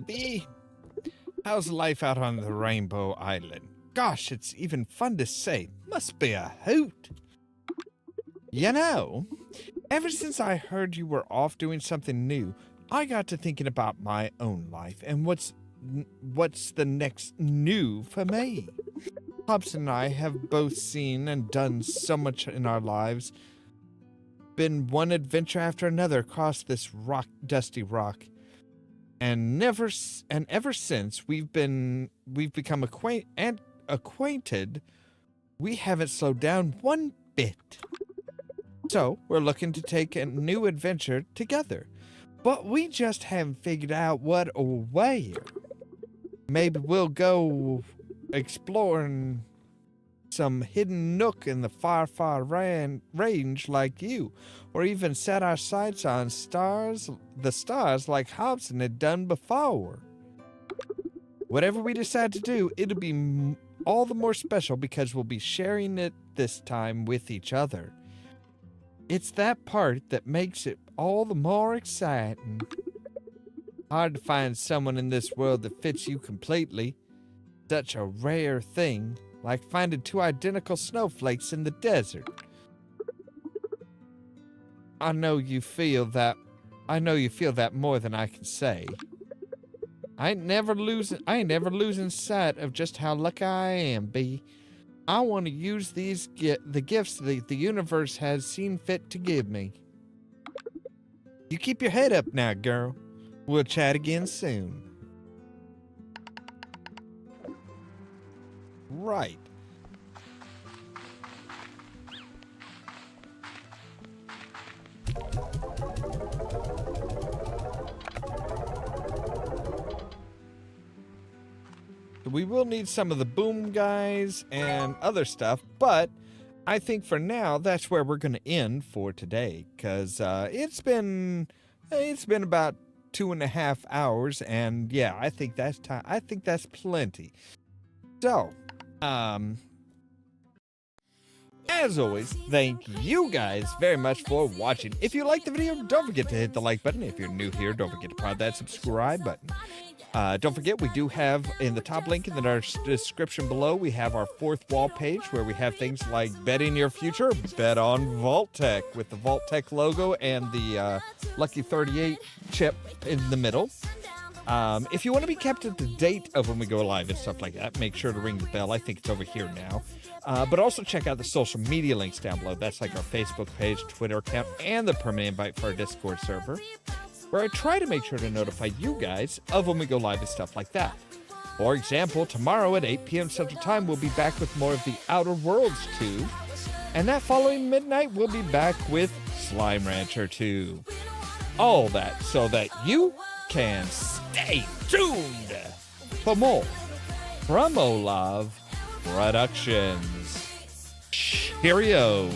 Speaker 1: B, how's life out on the Rainbow Island? Gosh, it's even fun to say. Must be a hoot. You know, ever since I heard you were off doing something new, I got to thinking about my own life and what's the next new for me. Hobson and I have both seen and done so much in our lives. Been one adventure after another across this dusty rock. And ever since we've become acquainted, we haven't slowed down one bit. So we're looking to take a new adventure together, but we just haven't figured out what or where. Maybe we'll go exploring some hidden nook in the far range like you, or even set our sights on the stars like Hobson had done before. Whatever we decide to do, it'll be all the more special because we'll be sharing it this time with each other. It's that part that makes it all the more exciting. Hard to find someone in this world that fits you completely. Such a rare thing, like finding two identical snowflakes in the desert. I know you feel that more than I can say. I ain't never losing sight of just how lucky I am, B. I want to use the gifts that the universe has seen fit to give me. You keep your head up now, girl. We'll chat again soon. Right. We will need some of the boom guys and other stuff, but I think for now that's where we're going to end for today, because it's been about 2.5 hours, and yeah, I think that's time. I think that's plenty. So, as always, thank you guys very much for watching. If you liked the video, don't forget to hit the like button. If you're new here, don't forget to press that subscribe button. Don't forget, we do have in the top link in our description below, we have our fourth wall page where we have things like betting your future, bet on Vault-Tec with the Vault-Tec logo and the Lucky 38 chip in the middle. If you want to be kept up to date of when we go live and stuff like that, make sure to ring the bell. I think it's over here now. But also check out the social media links down below. That's like our Facebook page, Twitter account, and the permanent invite for our Discord server, where I try to make sure to notify you guys of when we go live and stuff like that. For example, tomorrow at 8 p.m. Central Time, we'll be back with more of the Outer Worlds 2. And that following midnight, we'll be back with Slime Rancher 2. All that so that you can stay tuned for more from Ollamh Productions. Cheerio!